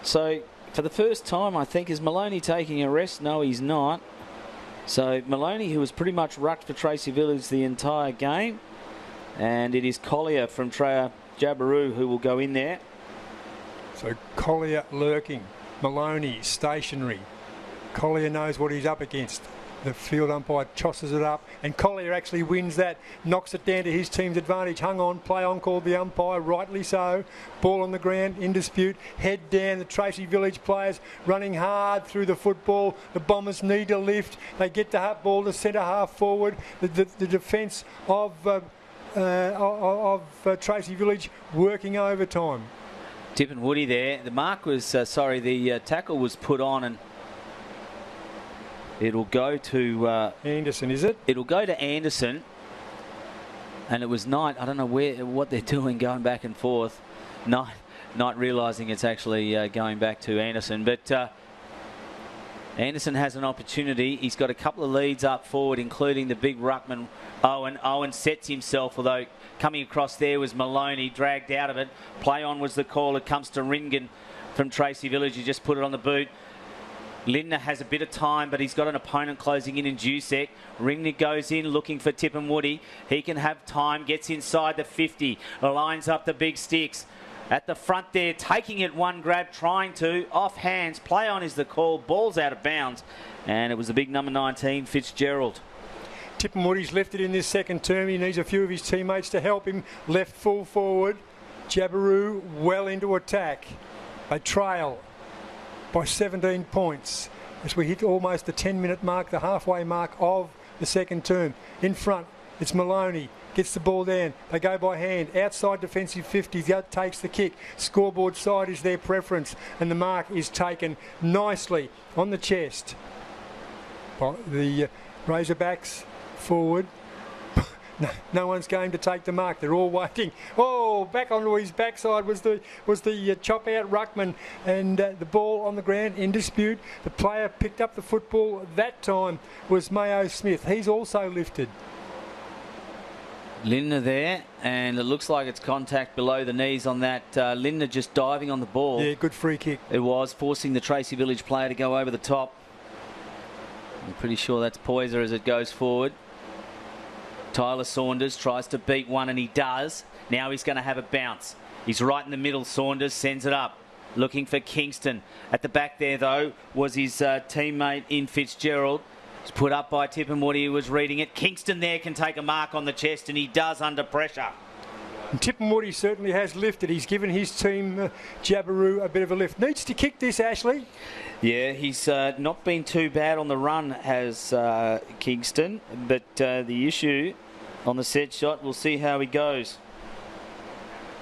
So, for the first time, I think, is Maloney taking a rest? No, he's not. So, Maloney, who was pretty much rucked for Tracy Village the entire game. And it is Collier from Jabiru who will go in there. So, Collier lurking. Maloney stationary. Collier knows what he's up against. The field umpire tosses it up, and Collier actually wins that, knocks it down to his team's advantage. Hung on, play on, called the umpire, rightly so. Ball on the ground, in dispute. Head down, the Tracy Village players running hard through the football. The Bombers need to lift. They get the ball to centre half forward. The defence of Tracy Village working overtime. Tip and Woody there. The mark was, the tackle was put on, and it'll go to... Anderson, is it? It'll go to Anderson. And it was Knight. I don't know what they're doing, going back and forth. Knight realising it's actually going back to Anderson. But Anderson has an opportunity. He's got a couple of leads up forward, including the big ruckman Owen. Owen sets himself, although coming across there was Maloney, dragged out of it. Play on was the call. It comes to Ringen from Tracy Village. He just put it on the boot. Lindner has a bit of time, but he's got an opponent closing in Jusek. Ringner goes in looking for Tip and Woody. He can have time, gets inside the 50, lines up the big sticks. At the front there, taking it one grab, trying to, off hands. Play on is the call, ball's out of bounds. And it was the big number 19, Fitzgerald. Tip and Woody's left it in this second term. He needs a few of his teammates to help him. Left full forward. Jabiru well into attack. They trail by 17 points as we hit almost the 10-minute mark, the halfway mark of the second term. In front, it's Maloney. Gets the ball down. They go by hand. Outside defensive 50. The other takes the kick. Scoreboard side is their preference. And the mark is taken nicely on the chest by the Razorbacks forward. No one's going to take the mark. They're all waiting. Oh, back onto his backside was the chop out ruckman, and the ball on the ground in dispute. The player picked up the football that time was Mayo Smith. He's also lifted. Lindner there, and it looks like it's contact below the knees on that. Lindner just diving on the ball. Yeah, good free kick. It was, forcing the Tracy Village player to go over the top. I'm pretty sure that's Poyser as it goes forward. Tyler Saunders tries to beat one, and he does. Now he's going to have a bounce. He's right in the middle. Saunders sends it up, looking for Kingston. At the back there, though, was his teammate in Fitzgerald. It's put up by Tip and Woody, who was reading it. Kingston there can take a mark on the chest, and he does under pressure. And Tip and Woody certainly has lifted. He's given his team, Jabiru, a bit of a lift. Needs to kick this, Ashley. Yeah, he's not been too bad on the run, has Kingston. But the issue on the set shot, we'll see how he goes.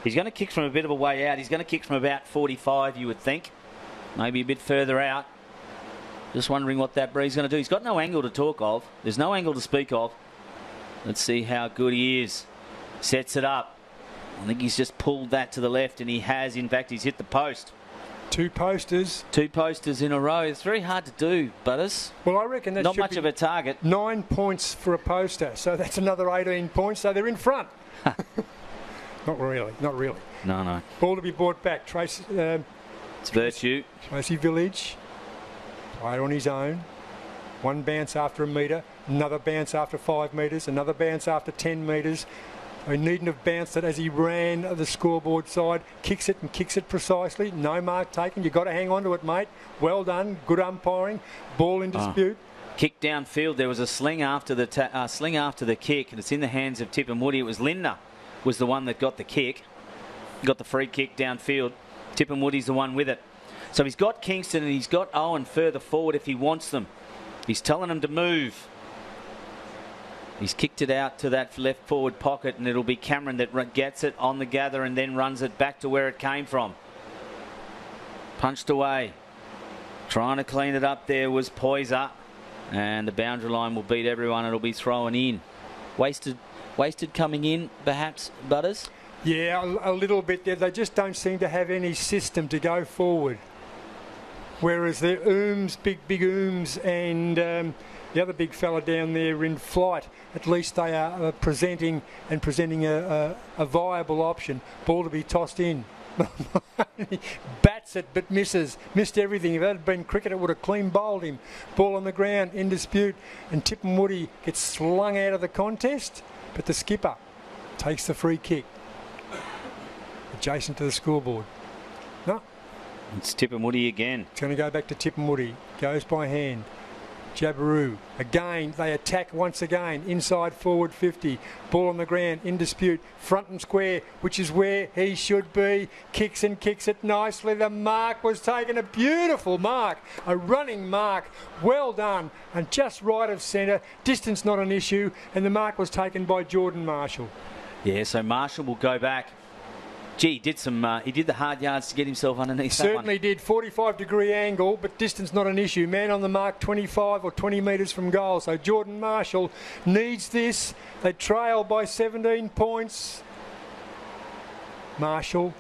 He's going to kick from a bit of a way out. He's going to kick from about 45, you would think. Maybe a bit further out. Just wondering what that bree's going to do. He's got no angle to talk of. There's no angle to speak of. Let's see how good he is. Sets it up. I think he's just pulled that to the left, and he has. In fact, he's hit the post. Two posters. Two posters in a row. It's very hard to do, Butters. Well, I reckon that's not much of a target. 9 points for a poster, so that's another 18 points. So they're in front. Not really. No. Ball to be brought back. Tracy. It's Virtue. Tracy Village. Player on his own. One bounce after a metre. Another bounce after 5 metres. Another bounce after 10 metres. He needn't have bounced it as he ran the scoreboard side. Kicks it and kicks it precisely. No mark taken. You've got to hang on to it, mate. Well done. Good umpiring. Ball in dispute. Kick downfield. There was a sling after the kick, and it's in the hands of Tip and Woody. It was Lindner was the one that got the kick. Got the free kick downfield. Tip and Woody's the one with it. So he's got Kingston and he's got Owen further forward if he wants them. He's telling them to move. He's kicked it out to that left forward pocket, and it'll be Cameron that gets it on the gather and then runs it back to where it came from. Punched away. Trying to clean it up there was Poyser, and the boundary line will beat everyone. It'll be thrown in. Wasted coming in, perhaps, Butters? Yeah, a little bit there. They just don't seem to have any system to go forward. Whereas the Ooms, big Ooms, and the other big fella down there in Flight, at least they are presenting a viable option. Ball to be tossed in. Bats it but misses. Missed everything. If that had been cricket, it would have clean bowled him. Ball on the ground in dispute, and Tip and Woody gets slung out of the contest, but the skipper takes the free kick adjacent to the scoreboard. No. It's Tip and Woody again. It's going to go back to Tip and Woody. Goes by hand. Jabiru. Again, they attack once again. Inside forward 50. Ball on the ground in dispute. Front and square, which is where he should be. Kicks and kicks it nicely. The mark was taken. A beautiful mark. A running mark. Well done. And just right of centre. Distance not an issue. And the mark was taken by Jordan Marshall. Yeah, so Marshall will go back. Gee, he did the hard yards to get himself underneath that one. Certainly did. 45-degree angle, but distance not an issue. Man on the mark, 25 or 20 metres from goal. So Jordan Marshall needs this. They trail by 17 points. Marshall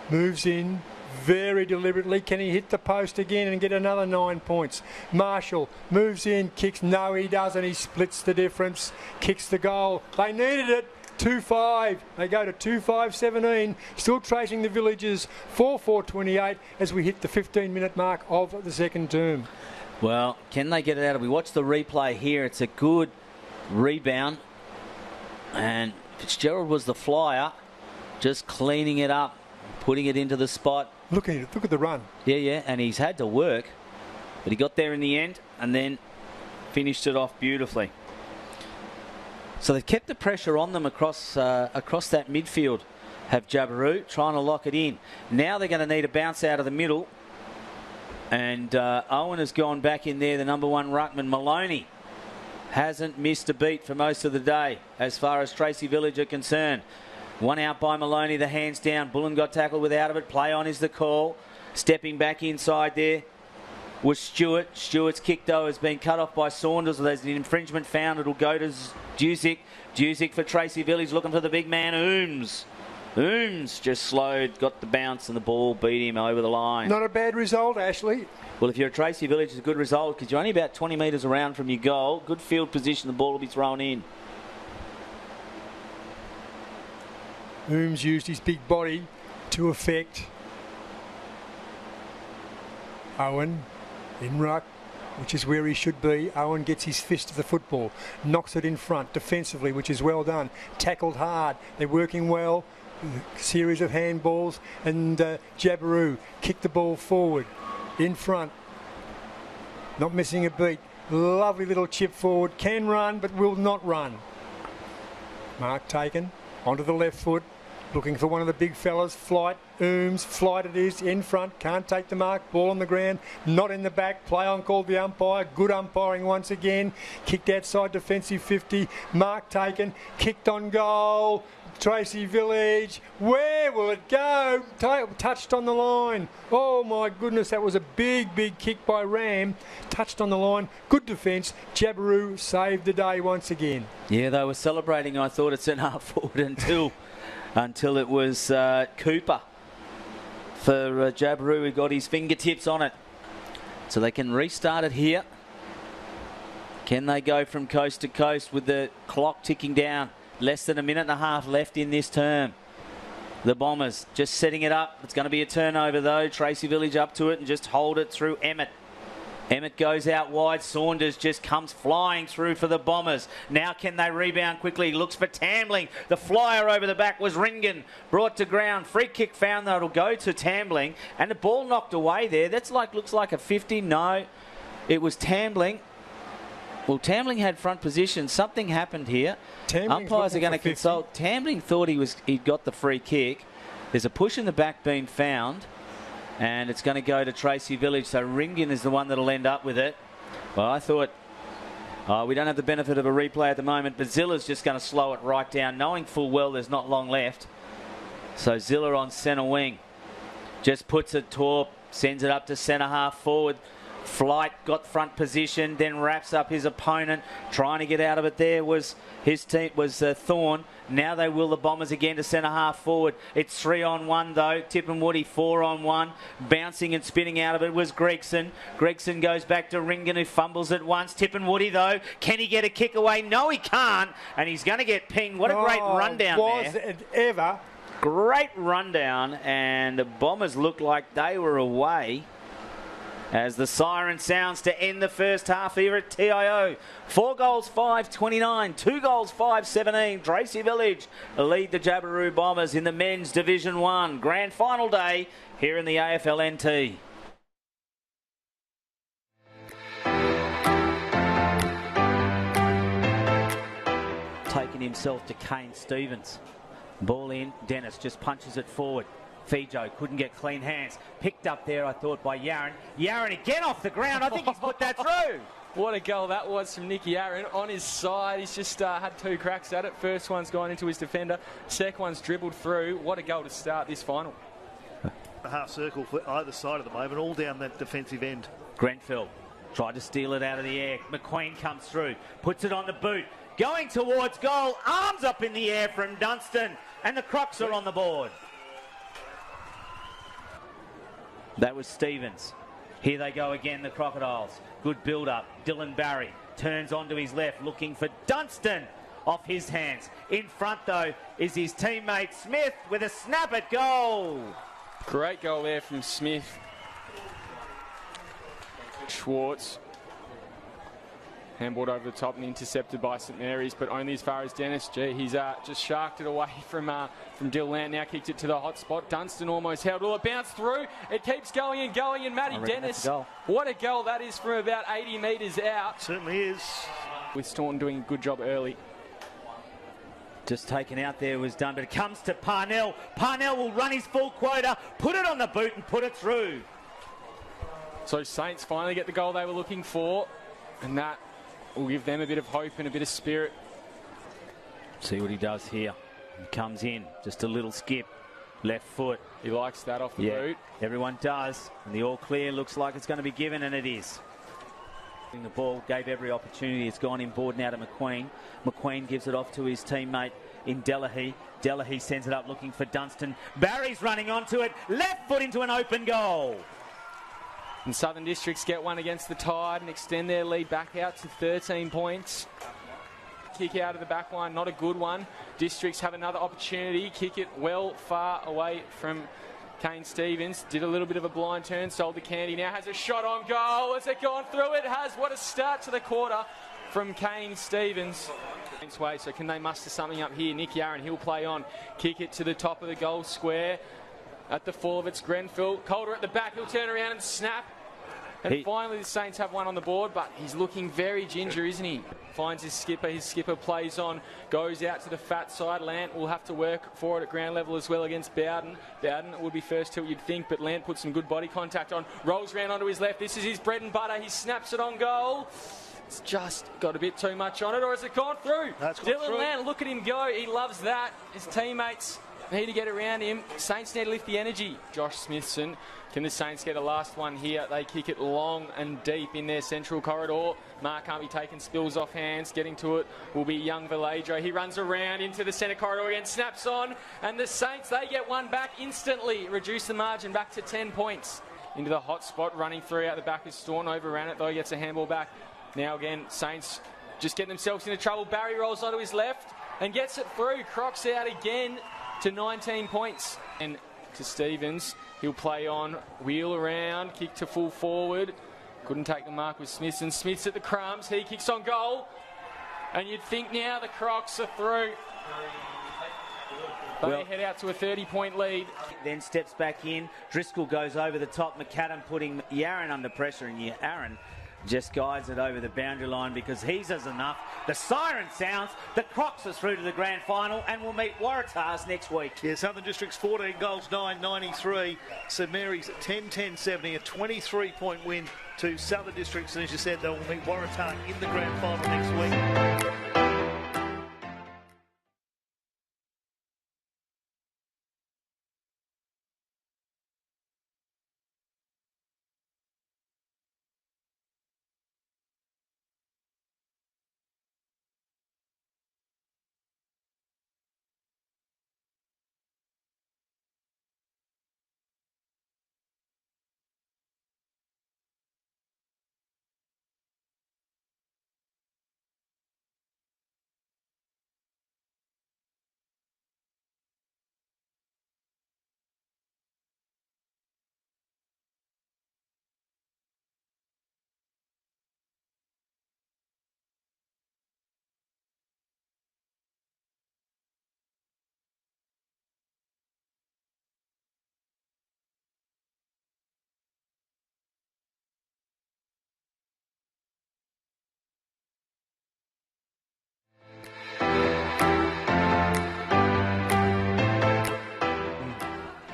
moves in very deliberately. Can he hit the post again and get another 9 points? Marshall moves in, kicks. No, he doesn't. He splits the difference, kicks the goal. They needed it. 2-5. They go to 2-5-17. Still tracing the Villagers 4-4-28 as we hit the 15-minute mark of the second term. Well, can they get it out? We watch the replay here. It's a good rebound. And Fitzgerald was the flyer, just cleaning it up, putting it into the spot. Look at it. Look at the run. Yeah. And he's had to work. But he got there in the end and then finished it off beautifully. So they've kept the pressure on them across that midfield, have Jabiru, trying to lock it in. Now they're going to need a bounce out of the middle. And Owen has gone back in there, the number 1 ruckman. Maloney hasn't missed a beat for most of the day as far as Tracy Village are concerned. One out by Maloney, the hands down. Bullen got tackled without of it. Play on is the call. Stepping back inside there was Stewart. Stewart's kick, though, has been cut off by Saunders. There's an infringement found. It'll go to Dusick. Dusick for Tracy Village, looking for the big man, Ooms. Ooms just slowed, got the bounce, and the ball beat him over the line. Not a bad result, Ashley. Well, if you're a Tracy Village, it's a good result because you're only about 20 metres around from your goal. Good field position, the ball will be thrown in. Ooms used his big body to affect Owen in ruck, which is where he should be. Owen gets his fist of the football, knocks it in front defensively, which is well done. Tackled hard. They're working well. Series of handballs, and Jabiru kicked the ball forward in front. Not missing a beat. Lovely little chip forward. Can run, but will not run. Mark taken onto the left foot. Looking for one of the big fellas. Flight. Ooms. Flight it is. In front. Can't take the mark. Ball on the ground. Not in the back. Play on called the umpire. Good umpiring once again. Kicked outside defensive 50. Mark taken. Kicked on goal. Tracy Village. Where will it go? Touched on the line. Oh my goodness, that was a big kick by Ram. Touched on the line. Good defence. Jabiru saved the day once again. Yeah, they were celebrating, I thought, at centre-half forward until it was Cooper for Jabiru, who got his fingertips on it. So they can restart it here. Can they go from coast to coast with the clock ticking down? Less than a minute and a half left in this term. The Bombers just setting it up. It's going to be a turnover, though. Tracy Village up to it and just hold it through Emmett. Emmett goes out wide. Saunders just comes flying through for the Bombers. Now can they rebound quickly? Looks for Tambling. The flyer over the back was Ringen. Brought to ground. Free kick found, though. It'll go to Tambling. And the ball knocked away there. That's looks like a 50. No, it was Tambling. Well, Tambling had front position. Something happened here. Umpires are going to consult. Tambling thought he'd got the free kick. There's a push in the back being found, and it's going to go to Tracy Village. So Ringen is the one that'll end up with it. Well, I thought we don't have the benefit of a replay at the moment, but Zilla's just going to slow it right down, knowing full well there's not long left. So Zilla on centre wing just puts it torp, sends it up to centre half forward. Flight got front position, then wraps up his opponent. Trying to get out of it there was his team, was Thorne. Now they will the Bombers again to centre half forward. It's 3-on-1 though. Tip and Woody 4-on-1. Bouncing and spinning out of it was Gregson. Gregson goes back to Ringen, who fumbles it once. Tip and Woody though. Can he get a kick away? No, he can't. And he's going to get pinged. What a great rundown was there. Was it ever? Great rundown. And the Bombers looked like they were away as the siren sounds to end the first half here at TIO. 4 goals, 5-29. 2 goals, 5-17. Tracy Village lead the Jabiru Bombers in the men's Division 1. Grand final day here in the AFL NT. Taking himself to Kane Stevens. Ball in. Dennis just punches it forward. Fijo couldn't get clean hands. Picked up there, I thought, by Yaron. Yaron again off the ground. I think he's put that through. What a goal that was from Nicky Yaron. On his side, he's just had 2 cracks at it. First one's gone into his defender. Second one's dribbled through. What a goal to start this final. A half circle for either side at the moment, all down that defensive end. Grenfell tried to steal it out of the air. McQueen comes through, puts it on the boot. Going towards goal. Arms up in the air from Dunstan. And the Crocs are on the board. That was Stevens. Here they go again, the Crocodiles. Good build-up. Dylan Barry turns onto his left, looking for Dunstan off his hands. In front, though, is his teammate Smith with a snap at goal. Great goal there from Smith. Schwartz. Handballed over the top and intercepted by St Mary's, but only as far as Dennis. Gee, he's just sharked it away from Dill Lant. Now kicked it to the hot spot. Dunstan almost held. Well, it bounced through. It keeps going and going, and Matty Dennis. What a goal that is from about 80 metres out. Certainly is. With Staunton doing a good job early. Just taken out there was done, but it comes to Parnell. Parnell will run his full quota, put it on the boot and put it through. So Saints finally get the goal they were looking for, and that will give them a bit of hope and a bit of spirit. See what he does here. He comes in, just a little skip, left foot. He likes that off the boot. Everyone does, and the all clear looks like it's going to be given, and it is. The ball gave every opportunity. It's gone inboard now to McQueen. McQueen gives it off to his teammate in Delahaye. Delahaye sends it up looking for Dunstan. Barry's running onto it. Left foot into an open goal. And Southern Districts get one against the Tide and extend their lead back out to 13 points. Kick out of the back line, not a good one. Districts have another opportunity. Kick it well far away from Kane Stevens. Did a little bit of a blind turn, sold the candy. Now has a shot on goal. Has it gone through? It has. What a start to the quarter from Kane Stevens. So can they muster something up here? Nick Yarran, he'll play on. Kick it to the top of the goal square. At the full of it's Grenfell. Calder at the back, he'll turn around and snap. And finally the Saints have one on the board, but he's looking very ginger, isn't he? Finds his skipper plays on, goes out to the fat side. Lant will have to work for it at ground level as well against Bowden. Bowden would be first to it, you'd think, but Lant puts some good body contact on, rolls round onto his left. This is his bread and butter. He snaps it on goal. It's just got a bit too much on it, or has it gone through? Dylan Lant, look at him go. He loves that. His teammates need to get around him. Saints need to lift the energy. Josh Smithson. Can the Saints get the last one here? They kick it long and deep in their central corridor. Mark can't be taking spills off hands. Getting to it will be young Vallejo. He runs around into the centre corridor again, snaps on, and the Saints, they get one back instantly. Reduce the margin back to 10 points. Into the hot spot, running through out the back is Staunton. Overran it though, he gets a handball back. Now again, Saints just getting themselves into trouble. Barry rolls onto his left and gets it through. Crocs out again to 19 points. And to Stevens, he'll play on, wheel around, kick to full forward. Couldn't take the mark with Smith, and Smith's at the crumbs. He kicks on goal, and you'd think now the Crocs are through. They head out to a 30-point lead. Then steps back in. Driscoll goes over the top. McAdam putting Yarran under pressure, and Yarran just guides it over the boundary line because he's has enough. The siren sounds. The Crocs are through to the grand final and will meet Waratahs next week. Yeah, Southern Districts 14 goals, 9-93. St Mary's 10-10-70, a 23-point win to Southern Districts. And as you said, they will meet Waratah in the grand final next week.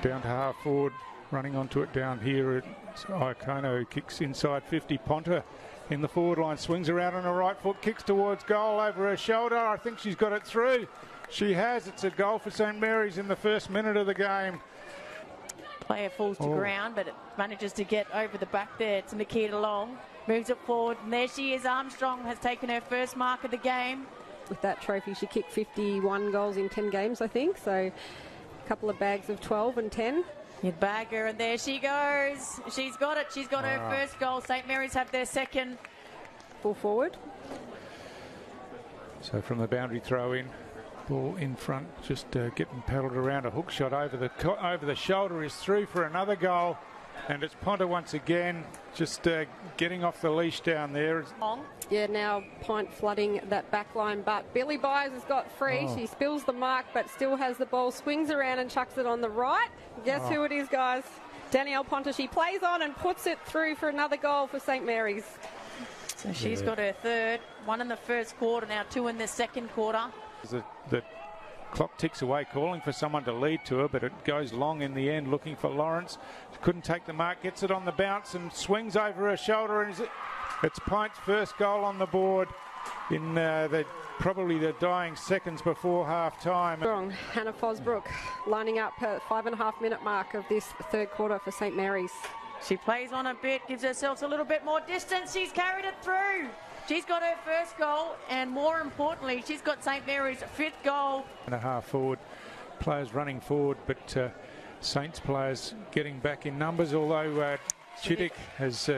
Down to half forward, running onto it down here. It's Iacono, kicks inside 50. Ponta in the forward line, swings around on her right foot, kicks towards goal over her shoulder. I think she's got it through. She has. It's a goal for St Mary's in the first minute of the game. Player falls to ground, but it manages to get over the back there to Makita Long. Moves it forward, and there she is. Armstrong has taken her first mark of the game. With that trophy, she kicked 51 goals in 10 games, I think. So a couple of bags of 12 and 10. You'd bag her, and there she goes. She's got it. She's got her first goal. St Mary's have their second. Full forward. So from the boundary throw in, ball in front, just getting paddled around. A hook shot over the shoulder is through for another goal. And it's Ponta once again, just getting off the leash down there. Yeah, now Pint flooding that back line, but Billy Byers has got free. She spills the mark, but still has the ball, swings around and chucks it on the right. Guess who it is, guys? Danielle Ponta. She plays on and puts it through for another goal for St Mary's. So she's got her third, one in the first quarter, now two in the second quarter. The clock ticks away, calling for someone to lead to her, but it goes long in the end, looking for Lawrence. Couldn't take the mark, gets it on the bounce and swings over her shoulder. And it's Pint's first goal on the board in probably the dying seconds before half time. Strong. Hannah Fosbrook lining up her 5.5-minute mark of this third quarter for St Mary's. She plays on a bit, gives herself a little bit more distance. She's carried it through. She's got her first goal, and more importantly, she's got St Mary's fifth goal. And a half forward, players running forward, but Saints players getting back in numbers, although Chittick has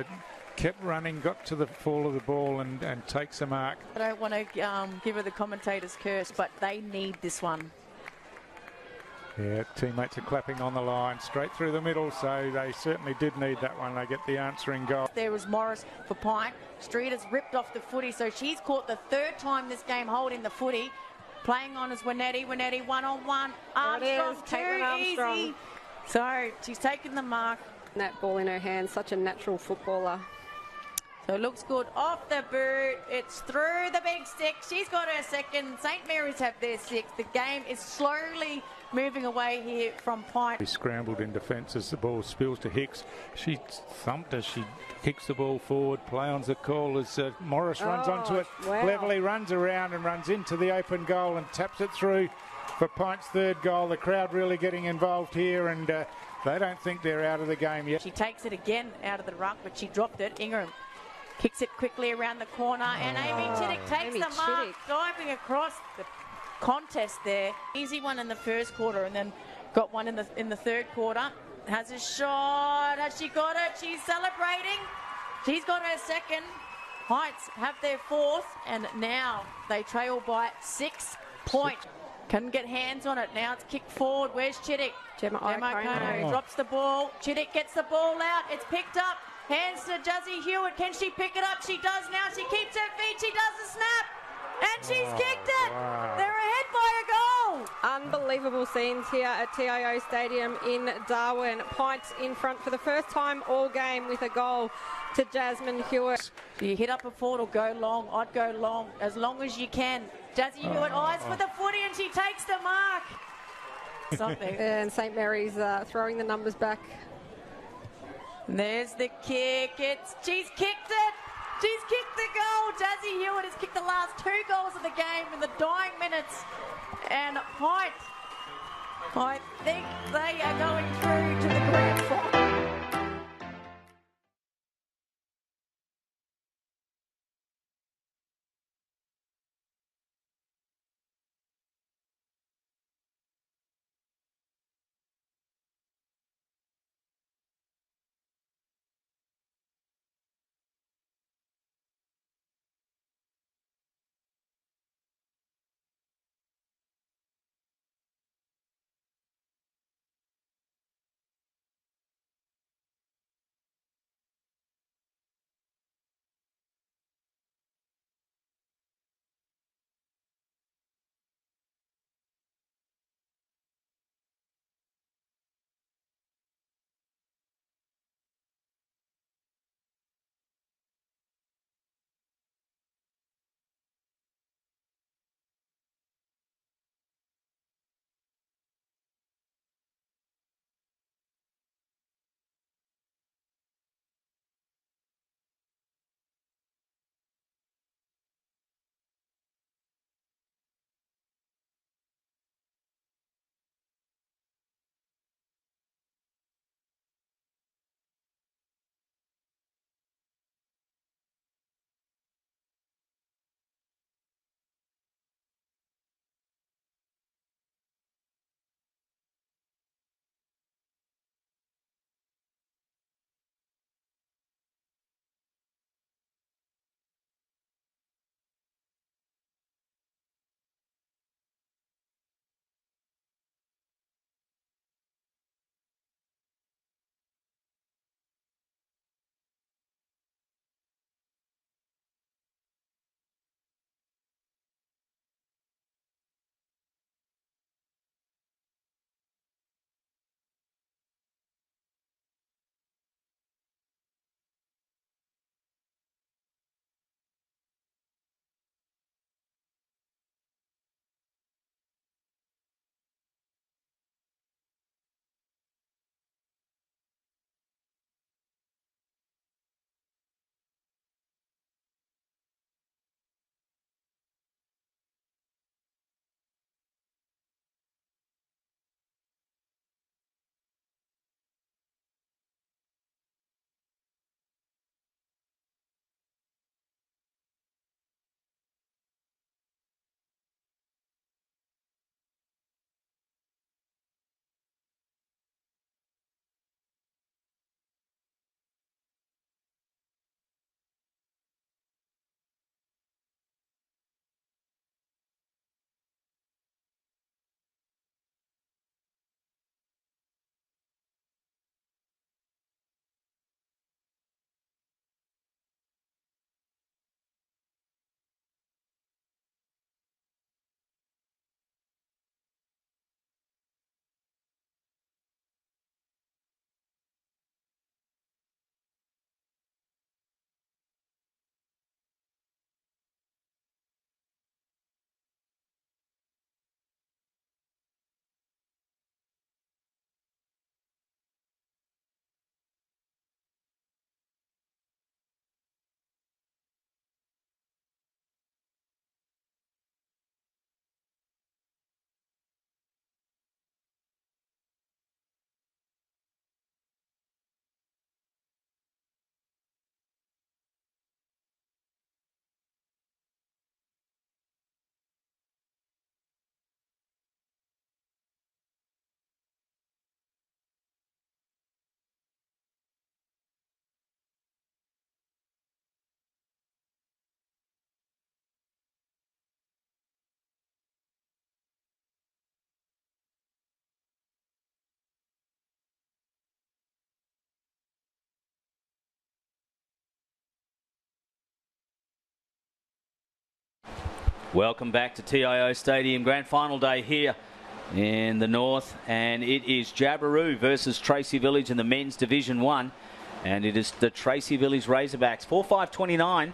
kept running, got to the fall of the ball and takes the mark. I don't want to give her the commentator's curse, but they need this one. Yeah, teammates are clapping on the line, straight through the middle, so they certainly did need that one. They get the answering goal. There was Morris for Pint. Street has ripped off the footy, so she's caught the third time this game holding the footy. Playing on as Winetti, one-on-one. Armstrong, too easy. So she's taken the mark. That ball in her hand, such a natural footballer. So it looks good off the boot. It's through the big stick. She's got her second. St Mary's have their sixth. The game is slowly moving away here from Pint. He scrambled in defence as the ball spills to Hicks. She thumped as she kicks the ball forward. Play on's the call as Morris runs onto it. Wow. Cleverly runs around and runs into the open goal and taps it through for Pint's third goal. The crowd really getting involved here, and they don't think they're out of the game yet. She takes it again out of the ruck, but she dropped it. Ingram kicks it quickly around the corner, and Amy Chittick takes the mark, diving across the contest there. Easy one in the first quarter, and then got one in the third quarter. Has a shot. Has she got it? She's celebrating. She's got her second. Heights have their fourth, and now they trail by 6 points. Couldn't get hands on it. Now it's kicked forward. Where's Chittick? Gemma O'Connor drops the ball. Chittick gets the ball out. It's picked up. Hands to Jazzy Hewitt. Can she pick it up? She does now. She keeps her feet. She does the snap. And she's kicked it. Wow. They're ahead by a goal. Unbelievable scenes here at TIO Stadium in Darwin. Pint in front for the first time all game with a goal to Jasmine Hewitt. You hit up a forward or go long. I'd go long as you can. Jazzy Hewitt eyes for the footy, and she takes the mark. Something. And St Mary's throwing the numbers back. And there's the kick. She's kicked it. She's kicked the goal. Jazzy Hewitt has kicked the last 2 goals of the game in the dying minutes. And Pint, I think they are going through to the grand final. Welcome back to TIO Stadium. Grand final day here in the north, and it is Jabiru versus Tracy Village in the men's Division 1, and it is the Tracy Village Razorbacks 4-5-29.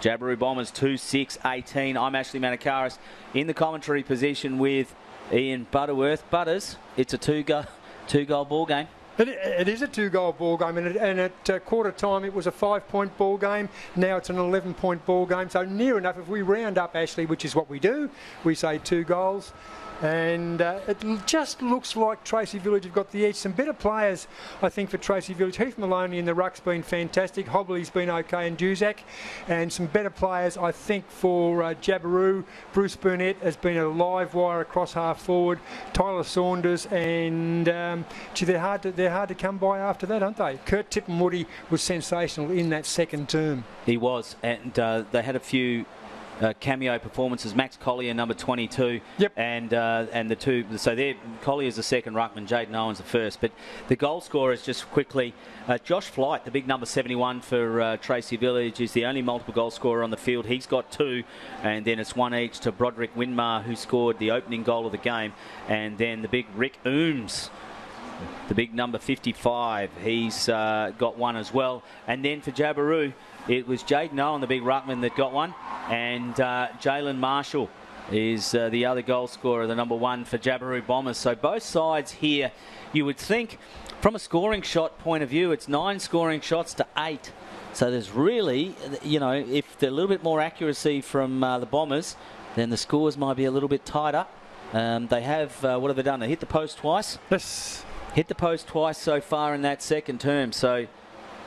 Jabiru Bombers 2-6-18. I'm Ashley Manakaris in the commentary position with Ian Butterworth. Butters, it's a two-goal ball game. It is a 2-goal ball game, and at quarter time it was a 5-point ball game. Now it's an 11-point ball game, so near enough. If we round up, Ashley, which is what we do, we say 2 goals. And it just looks like Tracy Village have got the edge. Some better players, I think, for Tracy Village. Heath Maloney in the ruck's been fantastic. Hobley's been okay, and Duzak. And some better players, I think, for Jabiru. Bruce Burnett has been a live wire across half forward. Tyler Saunders, and they're hard to come by after that, aren't they? Kurt Tippenwoody was sensational in that second term. He was, and they had a few cameo performances. Max Collier, number 22, yep. and the two. So there, Collier's the second ruckman, Jaden Owen's the first. But the goal scorers, just quickly, Josh Flight, the big number 71 for Tracy Village, is the only multiple goal scorer on the field. He's got 2, and then it's 1 each to Broderick Winmar, who scored the opening goal of the game, and then the big Rick Ooms, the big number 55, he's got 1 as well. And then for Jabiru, it was Jaden Owen, the big ruckman, that got 1, and Jalen Marshall is the other goal scorer, the number 1 for Jabiru Bombers. So both sides here, you would think, from a scoring shot point of view, it's 9 scoring shots to 8. So there's really, you know, if there's a little bit more accuracy from the Bombers, then the scores might be a little bit tighter. They have, what have they done? They hit the post twice. Yes. Hit the post twice so far in that second term. So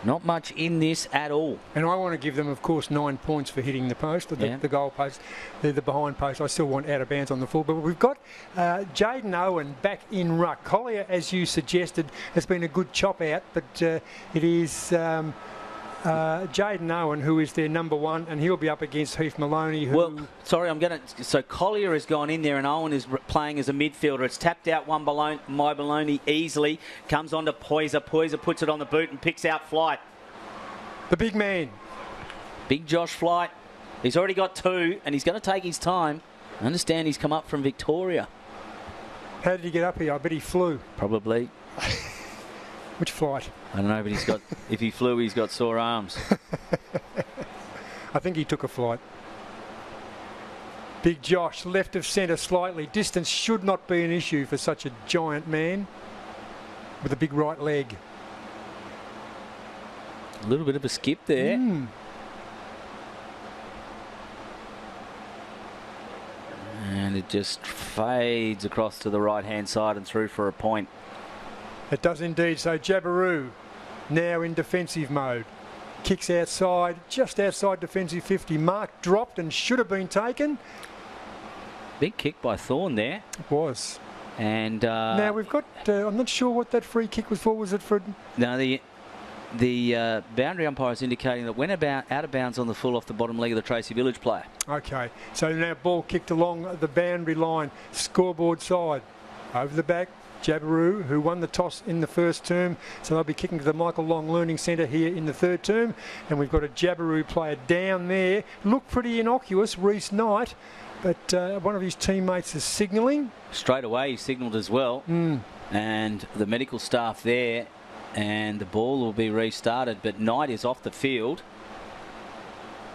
not much in this at all. And I want to give them, of course, 9 points for hitting the post, the goal post, the behind post. I still want out of bounds on the full. But we've got Jaden Owen back in ruck. Collier, as you suggested, has been a good chop out, but it is Jaden Owen who is their number 1, and he'll be up against Heath Maloney. So Collier has gone in there, and Owen is playing as a midfielder. It's tapped out Maloney easily. Comes on to Poyser. Poyser puts it on the boot and picks out Flight. The big man. Big Josh Flight. He's already got 2, and he's going to take his time. I understand he's come up from Victoria. How did he get up here? I bet he flew. Probably. Which flight? I don't know, but he's got. If he flew, he's got sore arms. I think he took a flight. Big Josh, left of centre slightly. Distance should not be an issue for such a giant man with a big right leg. A little bit of a skip there. And it just fades across to the right-hand side and through for a point. It does indeed. So Jabiru now in defensive mode. Kicks outside, just outside defensive 50. Mark dropped and should have been taken. Big kick by Thorne there. It was. And now we've got, I'm not sure what that free kick was for. Was it for... No, the boundary umpire is indicating that went out of bounds on the full off the bottom leg of the Tracy Village player. Okay, so now ball kicked along the boundary line, scoreboard side. Over the back, Jabiru, who won the toss in the first term, so they'll be kicking to the Michael Long Learning Centre here in the third term. And we've got a Jabiru player down there. Looked pretty innocuous, Reece Knight, but one of his teammates is signalling. Straight away he signalled as well. And the medical staff there, and the ball will be restarted, but Knight is off the field.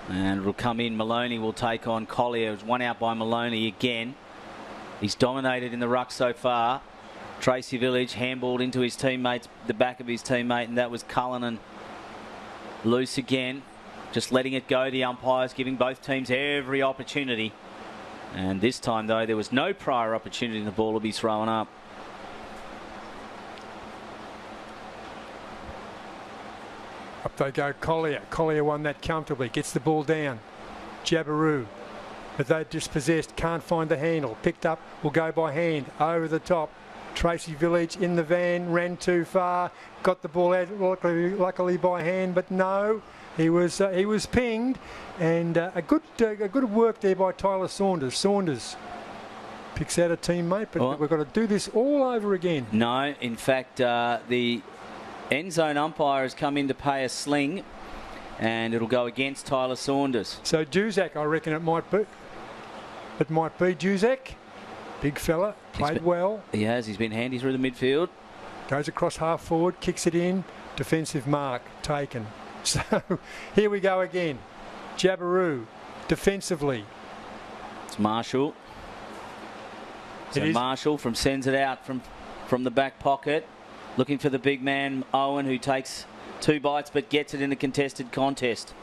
And it'll come in. Maloney will take on Collier. It's one out by Maloney again. He's dominated in the ruck so far. Tracy Village handballed into his teammates, the back of his teammate, and that was Cullinan. Loose again, just letting it go. The umpires giving both teams every opportunity. And this time, though, there was no prior opportunity, and the ball will be thrown up. Up they go, Collier. Collier won that comfortably, gets the ball down. Jabiru, but they dispossessed, can't find the handle. Picked up, will go by hand, over the top. Tracy Village in the van, ran too far, got the ball out luckily by hand, but no, he was pinged, and a good work there by Tyler Saunders. Saunders picks out a teammate, but we've got to do this all over again. No, in fact, the end zone umpire has come in to pay a sling, and it'll go against Tyler Saunders. So Duzak, I reckon it might be. It might be Juzek. Big fella, played well. He has. He's been handy through the midfield. Goes across half forward, kicks it in. Defensive mark taken. So here we go again. Jabiru defensively. It's Marshall. So Marshall sends it out from the back pocket, looking for the big man Owen, who takes 2 bites but gets it in a contested contest.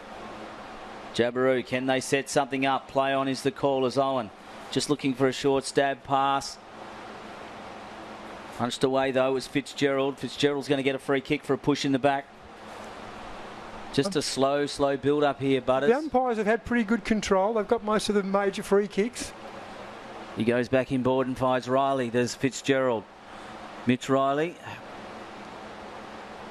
Jabiru, can they set something up? Play on is the call as Owen. Just looking for a short stab pass. Punched away though was Fitzgerald. Fitzgerald's going to get a free kick for a push in the back. Just a slow build up here, Butters. The umpires have had pretty good control. They've got most of the major free kicks. He goes back inboard and finds Riley. There's Fitzgerald. Mitch Riley.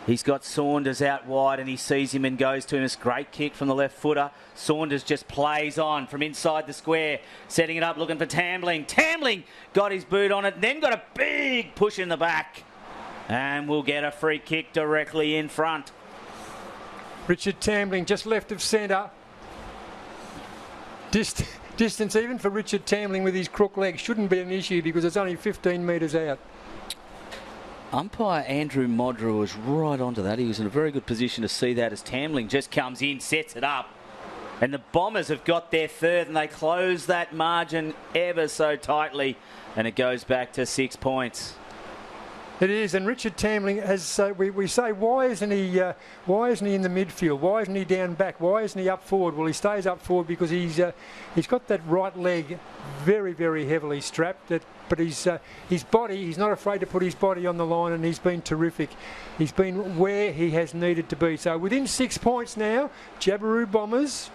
He's got Saunders out wide and he sees him and goes to him. It's a great kick from the left footer. Saunders just plays on from inside the square, setting it up, looking for Tambling. Tambling got his boot on it, then got a big push in the back. And we'll get a free kick directly in front. Richard Tambling just left of centre. Distance even for Richard Tambling with his crook leg shouldn't be an issue because it's only 15 metres out. Umpire Andrew Modra was right onto that. He was in a very good position to see that as Tambling just comes in, sets it up. And the Bombers have got their third and they close that margin ever so tightly. And it goes back to 6 points. It is, and Richard Tambling has. We say, why isn't he in the midfield? Why isn't he down back? Why isn't he up forward? Well, he stays up forward because he's got that right leg very, very heavily strapped. But his body, he's not afraid to put his body on the line, and he's been terrific. He's been where he has needed to be. So within 6 points now, Jabiru Bombers.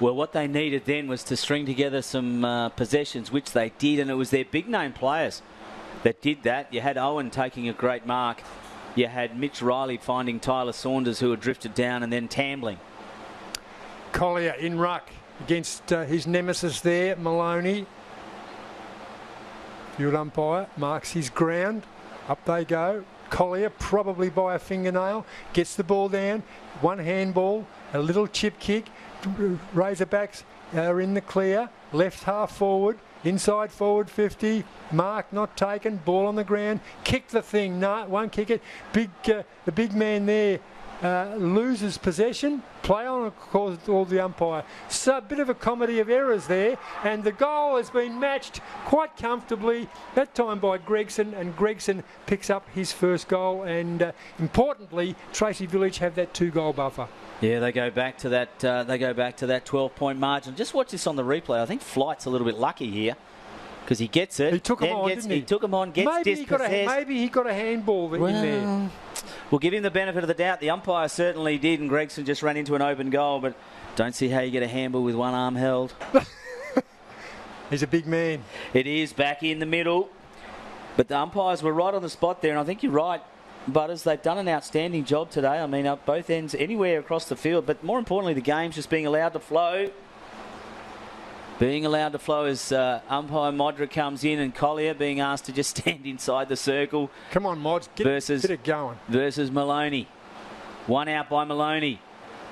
Well, what they needed then was to string together some possessions, which they did, and it was their big name players that did that. You had Owen taking a great mark. You had Mitch Riley finding Tyler Saunders, who had drifted down, and then Tambling. Collier in ruck against his nemesis there, Maloney. Field umpire marks his ground. Up they go. Collier, probably by a fingernail, gets the ball down. One handball, a little chip kick. Razorbacks are in the clear. Left half forward. Inside forward 50, mark not taken, ball on the ground, kick the thing, no, won't kick it. The big man there loses possession, play on, calls all the umpire. So a bit of a comedy of errors there, and the goal has been matched quite comfortably, that time by Gregson, and Gregson picks up his first goal, and importantly, Tracy Village have that 2-goal buffer. Yeah, they go back to that. 12-point margin. Just watch this on the replay. I think Flight's a little bit lucky here because he gets it. He took him on, didn't he? He took him on. Gets dispossessed. Maybe he got a handball in there. We'll give him the benefit of the doubt. The umpire certainly did, and Gregson just ran into an open goal. But don't see how you get a handball with one arm held. He's a big man. It is back in the middle, but the umpires were right on the spot there, and I think you're right. Butters, they've done an outstanding job today. I mean, up both ends, anywhere across the field. But more importantly, the game's just being allowed to flow. Being allowed to flow as umpire Modra comes in and Collier being asked to just stand inside the circle. Come on, Mods, get it going. Versus Maloney. One out by Maloney.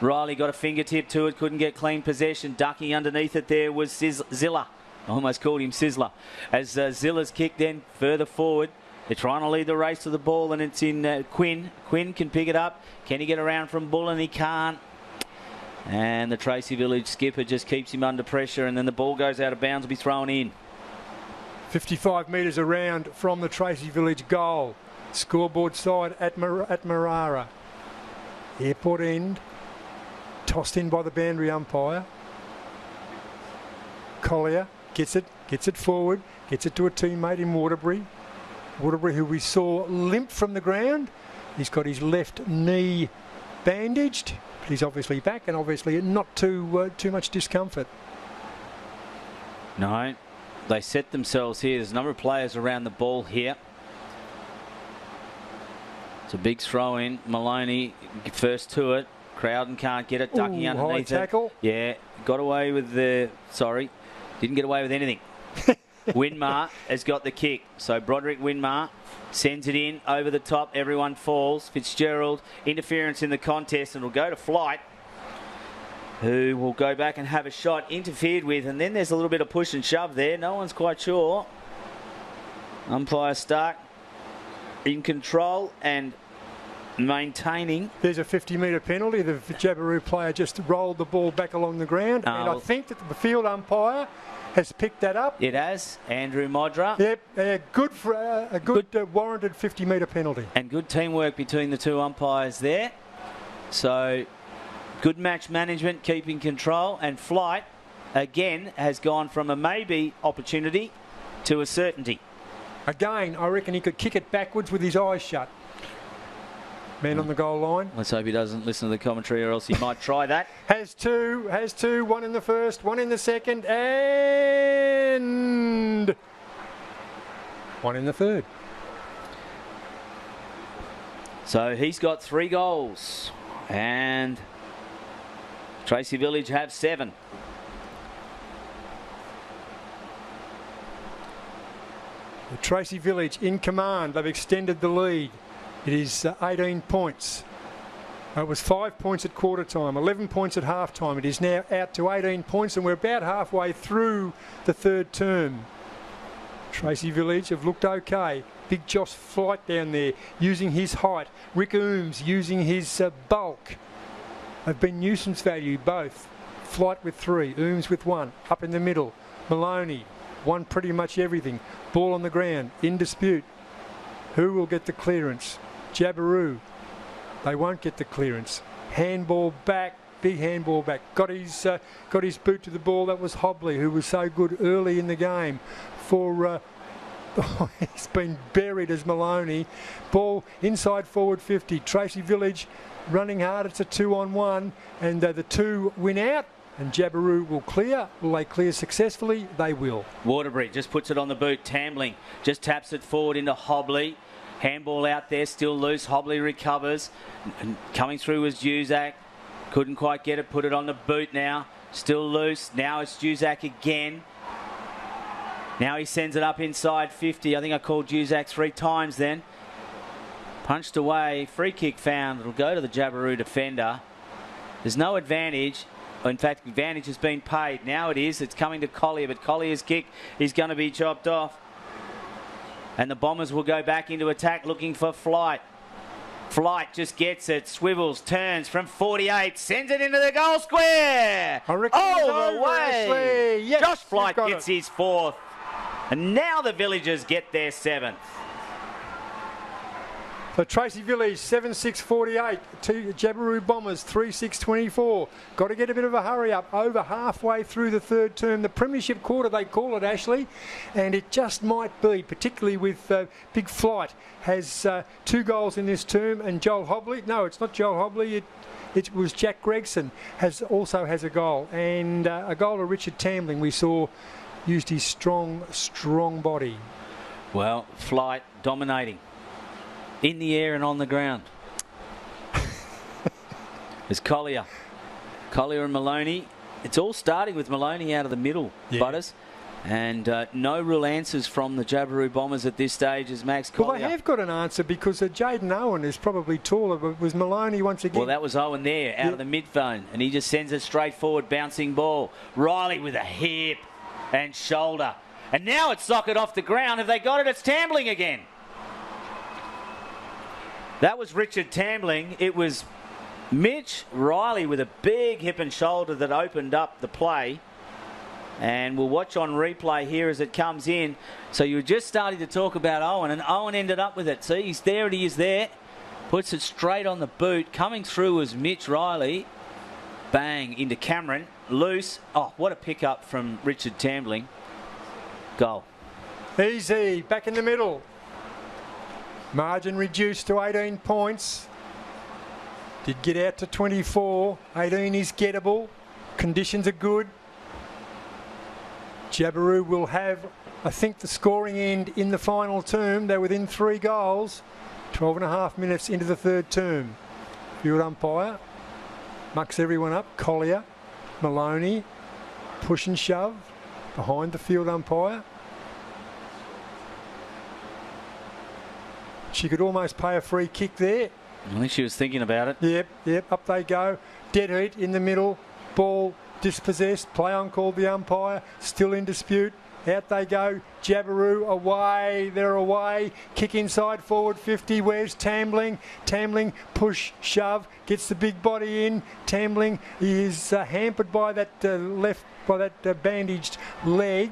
Riley got a fingertip to it, couldn't get clean possession. Ducking underneath it there was Zilla. I almost called him Sizzler. As Zilla's kick then further forward. They're trying to lead the race to the ball, and it's in Quinn. Quinn can pick it up. Can he get around from Bullen? He can't. And the Tracy Village skipper just keeps him under pressure, and then the ball goes out of bounds, will be thrown in. 55 metres around from the Tracy Village goal. Scoreboard side at Marara. Airport end. Tossed in by the boundary umpire. Collier gets it forward, gets it to a teammate in Waterbury. Waterbury, who we saw limp from the ground. He's got his left knee bandaged, but he's obviously back and obviously not too much discomfort. No, they set themselves here. There's a number of players around the ball here. It's a big throw in. Maloney first to it. Crowden can't get it. Ducking underneath high tackle. it. Yeah, got away with didn't get away with anything. Winmar has got the kick. So Broderick Winmar sends it in over the top. Everyone falls. Fitzgerald, interference in the contest, and it'll go to Flight, who will go back and have a shot interfered with, and then there's a little bit of push and shove there. No one's quite sure. Umpire Stark in control and maintaining. There's a 50-metre penalty. The Jabiru player just rolled the ball back along the ground, and I think that the field umpire has picked that up. It has. Andrew Modra. Yep, good for a good warranted 50-metre penalty. And good teamwork between the two umpires there. So good match management, keeping control, and Flight again has gone from a maybe opportunity to a certainty. Again, I reckon he could kick it backwards with his eyes shut. Man on the goal line. Let's hope he doesn't listen to the commentary, or else he might try that. Has two. One in the first, one in the second, and one in the third. So he's got 3 goals, and Tracy Village have 7. The Tracy Village in command. They've extended the lead. It is 18 points. It was 5 points at quarter time, 11 points at half time. It is now out to 18 points, and we're about halfway through the third term. Tracy Village have looked okay. Big Josh Flight down there using his height. Rick Ooms using his bulk. They've been nuisance value both. Flight with 3, Ooms with 1. Up in the middle, Maloney won pretty much everything. Ball on the ground, in dispute. Who will get the clearance? Jabiru. They won't get the clearance. Handball back, big handball back. Got his boot to the ball. That was Hobley, who was so good early in the game. He's been buried as Maloney. Ball inside forward 50. Tracy Village running hard. It's a 2-on-1, and the 2 win out. And Jabiru will clear. Will they clear successfully? They will. Waterbury just puts it on the boot. Tambling just taps it forward into Hobley. Handball out there, still loose. Hobley recovers. And coming through was Juzak. Couldn't quite get it. Put it on the boot now. Still loose. Now it's Juzak again. Now he sends it up inside 50. I think I called Juzak 3 times then. Punched away. Free kick found. It'll go to the Jabiru defender. There's no advantage. In fact, advantage has been paid. Now it is. It's coming to Collier, but Collier's kick is going to be chopped off. And the Bombers will go back into attack looking for Flight. Flight just gets it, swivels, turns from 48, sends it into the goal square. All the way. Yes, Josh Flight gets his 4th. And now the Villagers get their 7th. So Tracy Village 7-6-48 to Jabiru Bombers 3-6-24. Got to get a bit of a hurry up. Over halfway through the third term, the premiership quarter they call it, Ashley, and it just might be, particularly with Big Flight has 2 goals in this term, and Joel Hobley. No, it's not Joel Hobley. It was Jack Gregson also has a goal, and a goal to Richard Tambling. We saw used his strong body. Well, Flight dominating. In the air and on the ground. There's Collier. Collier and Maloney. It's all starting with Maloney out of the middle, Butters. And no real answers from the Jabiru Bombers at this stage as Max Collier. Well, they have got an answer because Jaden Owen is probably taller, but was Maloney once again. Well, that was Owen there, out of the mid-zone. And he just sends it straight forward, bouncing ball. Riley with a hip and shoulder. And now it's socket off the ground. Have they got it? It's Tambling again. That was Richard Tambling. It was Mitch Riley with a big hip and shoulder that opened up the play. And we'll watch on replay here as it comes in. So you were just starting to talk about Owen, and Owen ended up with it. See, he's there, and he is there. Puts it straight on the boot. Coming through was Mitch Riley. Bang, into Cameron. Loose. Oh, what a pickup from Richard Tambling. Goal. Easy. Back in the middle. Margin reduced to 18 points. Did get out to 24. 18 is gettable. Conditions are good. Jabiru will have, I think, the scoring end in the final term. They're within 3 goals. 12.5 minutes into the third term. Field umpire mucks everyone up. Collier, Maloney, push and shove behind the field umpire. She could almost pay a free kick there. I think she was thinking about it. Yep, up they go. Dead heat in the middle. Ball dispossessed. Play on called the umpire. Still in dispute. Out they go. Jabiru away. They're away. Kick inside forward 50. Where's Tambling? Tambling push, shove. Gets the big body in. Tambling is hampered by that bandaged leg,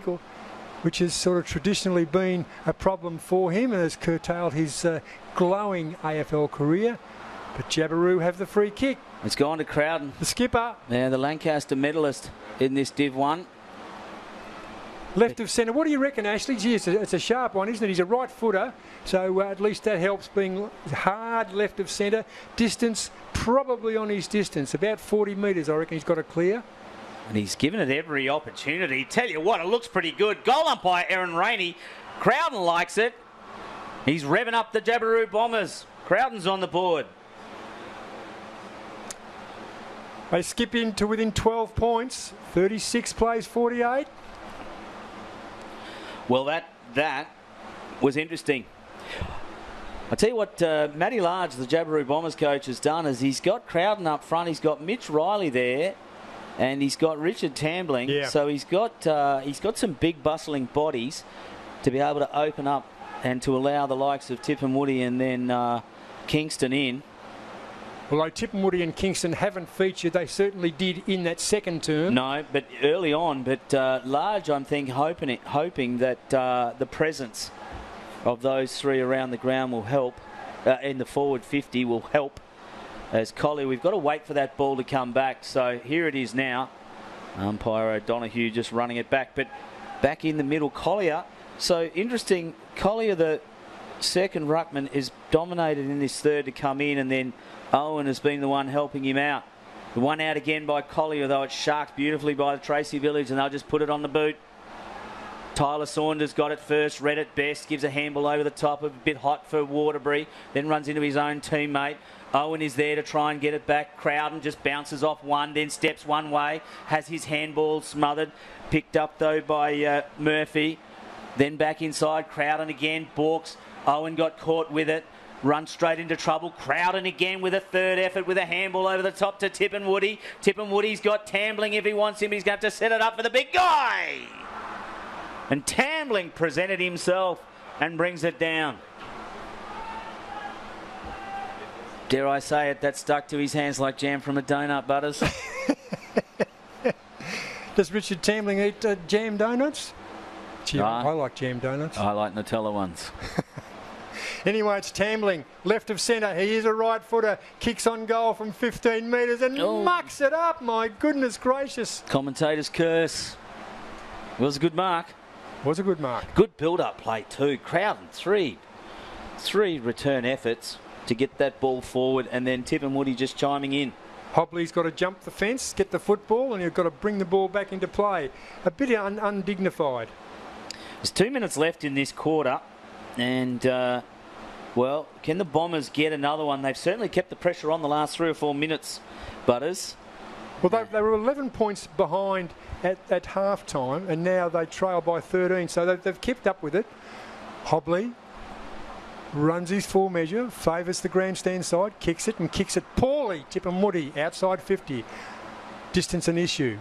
which has sort of traditionally been a problem for him and has curtailed his glowing AFL career. But Jabiru have the free kick. It's gone to Crowden. The skipper. Yeah, the Lancaster medalist in this Div 1. Left of centre. What do you reckon, Ashley? Gee, it's a sharp one, isn't it? He's a right footer, so at least that helps being hard left of centre. Distance, probably on his distance. About 40 metres, I reckon he's got to clear. And he's given it every opportunity. Tell you what, it looks pretty good. Goal umpire Aaron Rainey. Crowden likes it. He's revving up the Jabiru Bombers. Crowden's on the board. They skip in to within 12 points. 36 plays 48. Well, that was interesting. I tell you what, Matty Large, the Jabiru Bombers coach, has done is he's got Crowden up front. He's got Mitch Riley there, and he's got Richard Tambling. Yeah. So he's got some big bustling bodies to be able to open up and to allow the likes of Tip and Woody and then Kingston in. Although Tip and Woody and Kingston haven't featured, they certainly did in that second term. No, but early on. But Large, I'm hoping that the presence of those three around the ground will help, in the forward 50 will help. As Collier, we've got to wait for that ball to come back. So here it is now. Umpire O'Donoghue just running it back. But back in the middle, Collier. So interesting, Collier, the second ruckman, is dominated in this third to come in, and then Owen has been the one helping him out. The one out again by Collier, though it's sharked beautifully by the Tracy Village, and they'll just put it on the boot. Tyler Saunders got it first, read it best, gives a handball over the top, a bit hot for Waterbury, then runs into his own teammate. Owen is there to try and get it back. Crowden just bounces off one, then steps one way, has his handball smothered, picked up though by Murphy. Then back inside, Crowden again, balks. Owen got caught with it. Run straight into trouble. Crowden again with a third effort with a handball over the top to Tip and Woody. Tip and Woody's got Tambling if he wants him. He's going to have to set it up for the big guy. And Tambling presented himself and brings it down. Dare I say it, that stuck to his hands like jam from a donut, Butters. Does Richard Tambling eat jam donuts? Gee, I like jam donuts. I like Nutella ones. Anyway, it's Tambling, left of centre. He is a right footer, kicks on goal from 15 metres and mucks it up. My goodness gracious. Commentator's curse. It was a good mark. Was a good mark. Good build-up play too. Crowden, three return efforts to get that ball forward, and then Tip and Woody just chiming in. Hobley's got to jump the fence, get the football, and you've got to bring the ball back into play. A bit undignified. There's 2 minutes left in this quarter, and well, can the Bombers get another one? They've certainly kept the pressure on the last 3 or 4 minutes, Butters. Well, they were 11 points behind at half-time, and now they trail by 13, so they've kept up with it. Hobley runs his full measure, favours the grandstand side, kicks it, and kicks it poorly. Tip and Woody, outside 50. Distance an issue.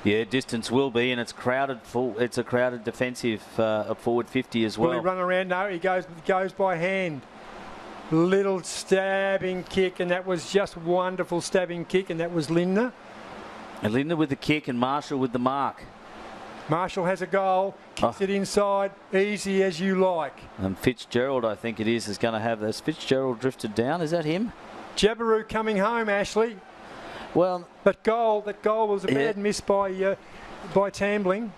Yeah, distance will be, and it's crowded. It's a crowded defensive forward 50 as well. Will he run around? No, he goes by hand. Little stabbing kick, and that was just wonderful stabbing kick, and that was Lindner. And Lindner with the kick, and Marshall with the mark. Marshall has a goal, kicks it inside, easy as you like. And Fitzgerald, I think it is going to have this. Fitzgerald drifted down. Is that him? Jabiru coming home, Ashley. Well, that goal was a bad miss by Tambling.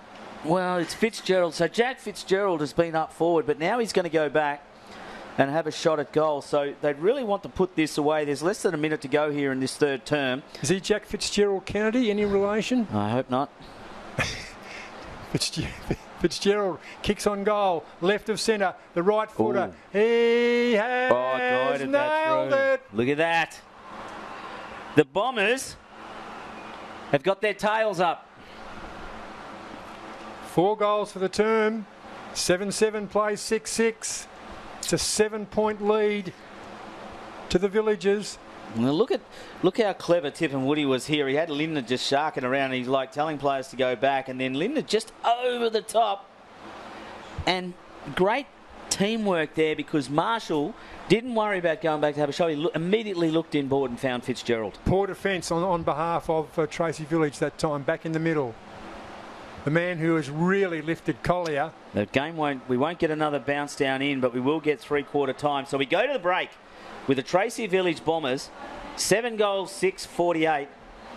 Well, it's Fitzgerald. So Jack Fitzgerald has been up forward, but now he's going to go back and have a shot at goal. So they really want to put this away. There's less than a minute to go here in this third term. Is he Jack Fitzgerald Kennedy? Any relation? I hope not. Fitzgerald kicks on goal, left of centre, the right footer. Ooh. He has nailed it. Look at that. The Bombers have got their tails up. 4 goals for the term. 7-7 plays 6-6. It's a 7-point lead to the Villagers. Well, look how clever Tip and Woody was here. He had Lindner just sharking around. He's like telling players to go back, and then Lindner just over the top. And great teamwork there because Marshall didn't worry about going back to have a shot. He immediately looked inboard and found Fitzgerald. Poor defence on behalf of Tracy Village that time, back in the middle. The man who has really lifted Collier. The game we won't get another bounce down in, but we will get three-quarter time. So we go to the break with the Tracy Village Bombers, 7 goals, 6-48.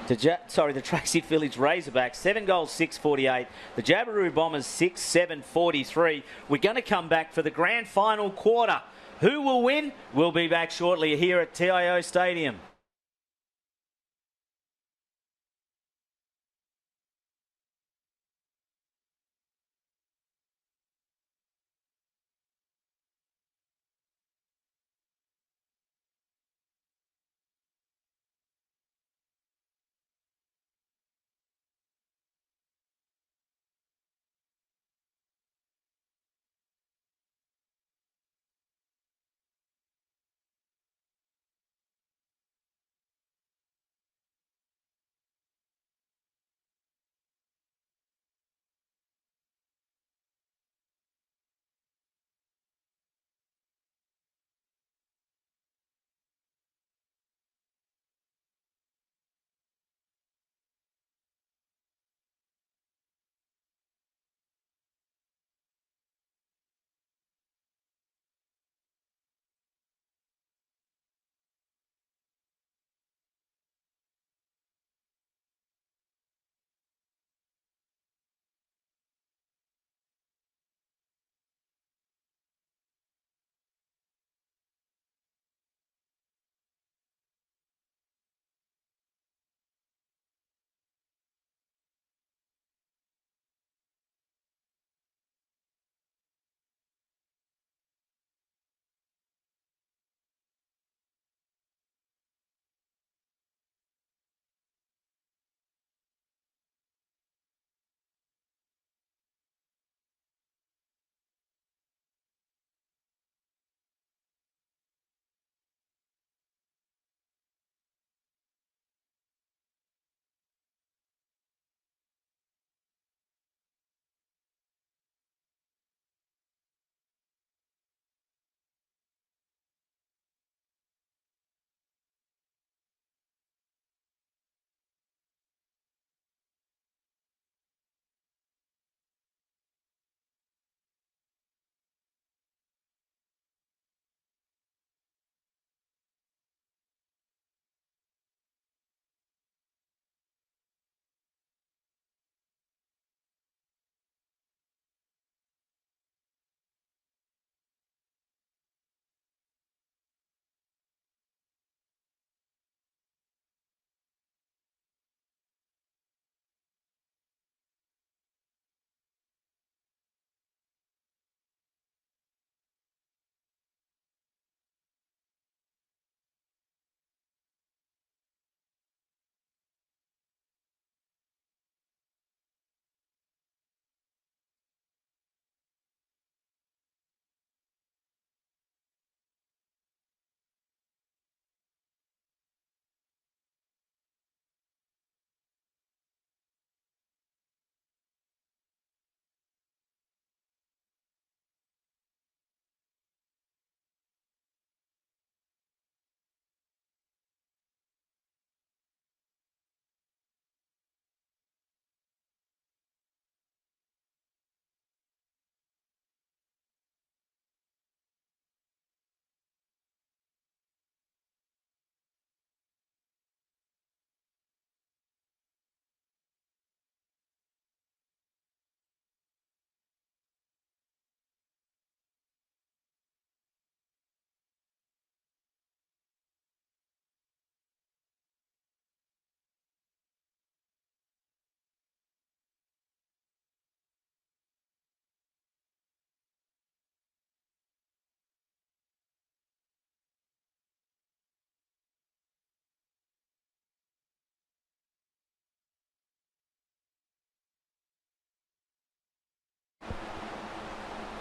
The Tracy Village Razorbacks, 7 goals, 6-48. The Jabiru Bombers, 6-7-43. We're going to come back for the grand final quarter. Who will win? We'll be back shortly here at TIO Stadium.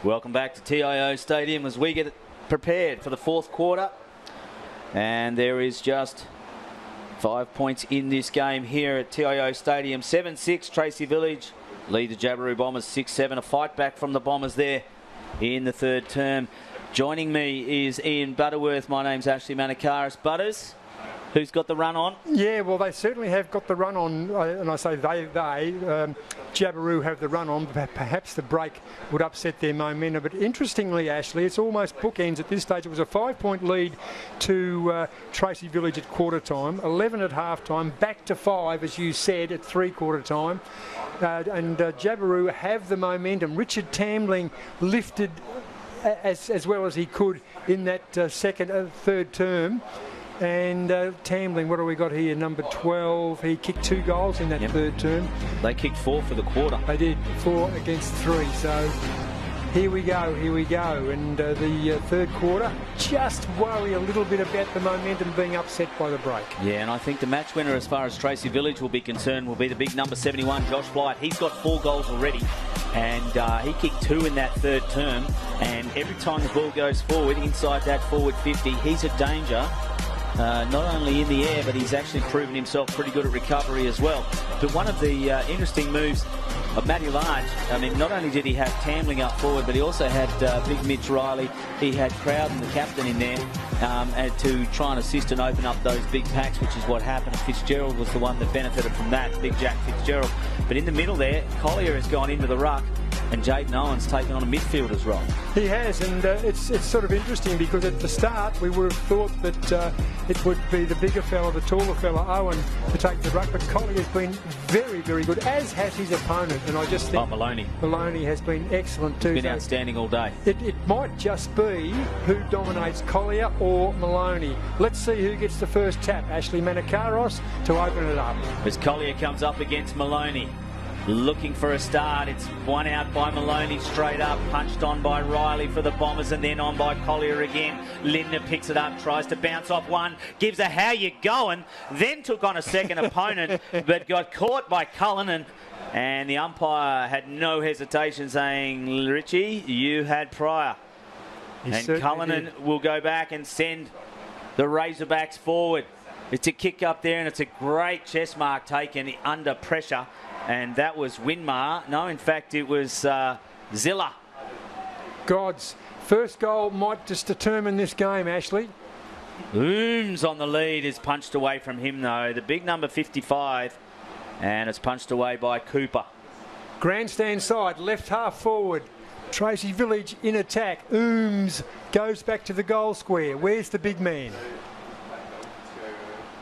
Welcome back to TIO Stadium as we get prepared for the fourth quarter. And there is just 5 points in this game here at TIO Stadium. 7-6, Tracy Village lead the Jabiru Bombers 6-7. A fight back from the Bombers there in the third term. Joining me is Ian Butterworth. My name's Ashley Manakaris. Butters, who's got the run on? Yeah, well, they certainly have got the run on, and I say they Jabiru have the run on. Perhaps the break would upset their momentum. But interestingly, Ashley, it's almost bookends at this stage. It was a 5-point lead to Tracy Village at quarter time, 11 at half time, back to 5, as you said, at three-quarter time. And Jabiru have the momentum. Richard Tambling lifted as well as he could in that third term. And Tambling, what do we got here? Number 12. He kicked 2 goals in that third term. They kicked 4 for the quarter. They did, 4 against 3. So here we go. And the third quarter, just worry a little bit about the momentum being upset by the break. Yeah, and I think the match winner as far as Tracy Village will be concerned will be the big number 71, Josh Flight. He's got 4 goals already. And he kicked 2 in that third term. And every time the ball goes forward, inside that forward 50, he's a danger. Not only in the air, but he's actually proven himself pretty good at recovery as well. But one of the interesting moves of Matty Large, I mean, not only did he have Tambling up forward, but he also had big Mitch Riley. He had Crowden, the captain, in there to try and assist and open up those big packs, which is what happened. Fitzgerald was the one that benefited from that, Big Jack Fitzgerald. But in the middle there, Collier has gone into the ruck, and Jaden Owen's taken on a midfielder's role. He has, and it's sort of interesting because at the start we would have thought that it would be the bigger fella, the taller fella, Owen, to take the ruck, but Collier's been very, very good, as has his opponent, and I just think Maloney has been excellent too. He's been outstanding all day. It might just be who dominates, Collier or Maloney. Let's see who gets the first tap. Ashley Manakaros to open it up. As Collier comes up against Maloney. Looking for a start. It's one out by Maloney, straight up, punched on by Riley for the Bombers, and then on by Collier again. Lindner picks it up, tries to bounce off one, gives a how you going, then took on a second opponent, but got caught by Cullinan, and the umpire had no hesitation saying, Richie, you had prior. And Cullinan will go back and send the Razorbacks forward. It's a kick up there, and it's a great chest mark taken under pressure. And that was Winmar. No, in fact, it was Zilla. God's first goal might just determine this game, Ashley. Ooms on the lead is punched away from him, though. The big number 55. And it's punched away by Cooper. Grandstand side, left half forward. Tracy Village in attack. Ooms goes back to the goal square. Where's the big man?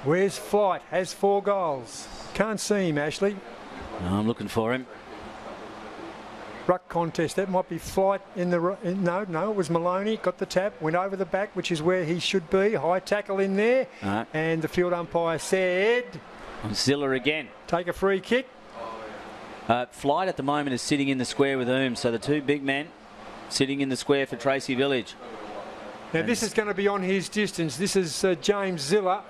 Where's Flight? Has 4 goals. Can't see him, Ashley. No, I'm looking for him. Ruck contest. That might be Flight in the... No, it was Maloney. Got the tap. Went over the back, which is where he should be. High tackle in there. And the field umpire said... Zilla again. Take a free kick. Flight at the moment is sitting in the square with Ooms. So the 2 big men sitting in the square for Tracy Village. Now this is going to be on his distance. This is James Zilla.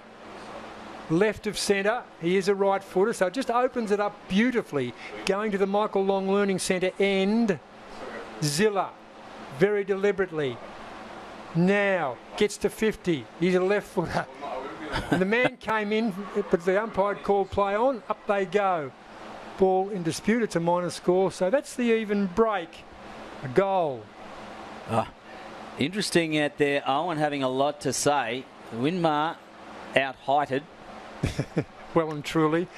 Left of centre, he is a right footer, so it just opens it up beautifully. Going to the Michael Long Learning Centre end, Zilla, very deliberately. Now, gets to 50, he's a left footer. And the man came in, but the umpire called play on, up they go. Ball in dispute, it's a minor score, so that's the even break. A goal. Interesting at there, Owen having a lot to say. Winmar out-heighted. Well and truly.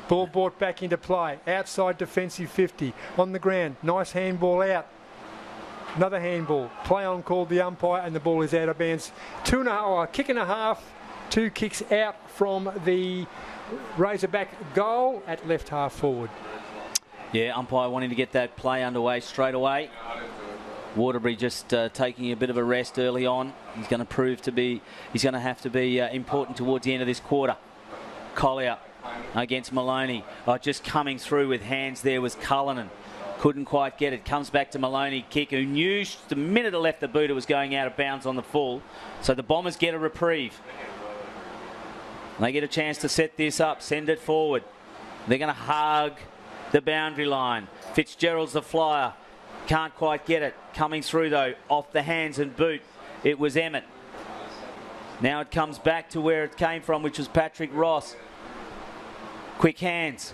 Ball brought back into play. Outside defensive 50. On the ground. Nice handball out. Another handball. Play on called the umpire, and the ball is out of bounds. Kick and a half. 2 kicks out from the Razorback goal at left half forward. Yeah, umpire wanting to get that play underway straight away. Waterbury just taking a bit of a rest early on. He's going to have to be important towards the end of this quarter. Collier against Maloney. Just coming through with hands there was Cullinan. Couldn't quite get it. Comes back to Maloney. Kick, who knew the minute it left the boot it was going out of bounds on the full. So the Bombers get a reprieve. They get a chance to set this up, send it forward. They're going to hug the boundary line. Fitzgerald's the flyer. Can't quite get it. Coming through, though, off the hands and boot. It was Emmett. Now it comes back to where it came from, which was Patrick Ross. Quick hands.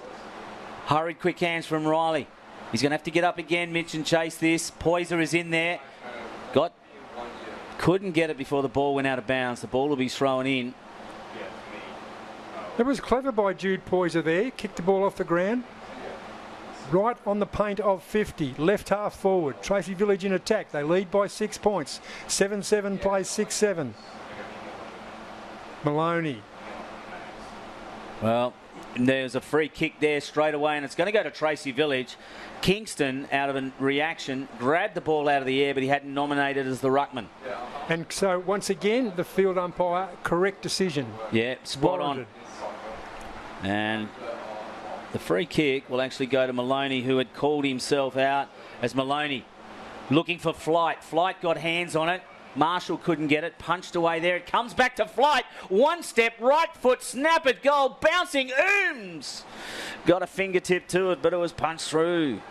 Hurried quick hands from Riley. He's going to have to get up again, Mitch, and chase this. Poyser is in there. Couldn't get it before the ball went out of bounds. The ball will be thrown in. It was clever by Jude Poyser there. Kicked the ball off the ground. Right on the paint of 50. Left half forward. Tracy Village in attack. They lead by 6 points. 7-7 plays 6-7. Maloney. Well, there's a free kick there straight away, and it's going to go to Tracy Village. Kingston, out of a reaction, grabbed the ball out of the air, but he hadn't nominated as the ruckman. And so, once again, the field umpire, correct decision. Yeah, spot on. And the free kick will actually go to Maloney, who had called himself out as Maloney looking for Flight. Flight got hands on it. Marshall couldn't get it, punched away there. It comes back to Flight. One step, right foot, snap it, goal, bouncing, Ooms. Got a fingertip to it, but it was punched through.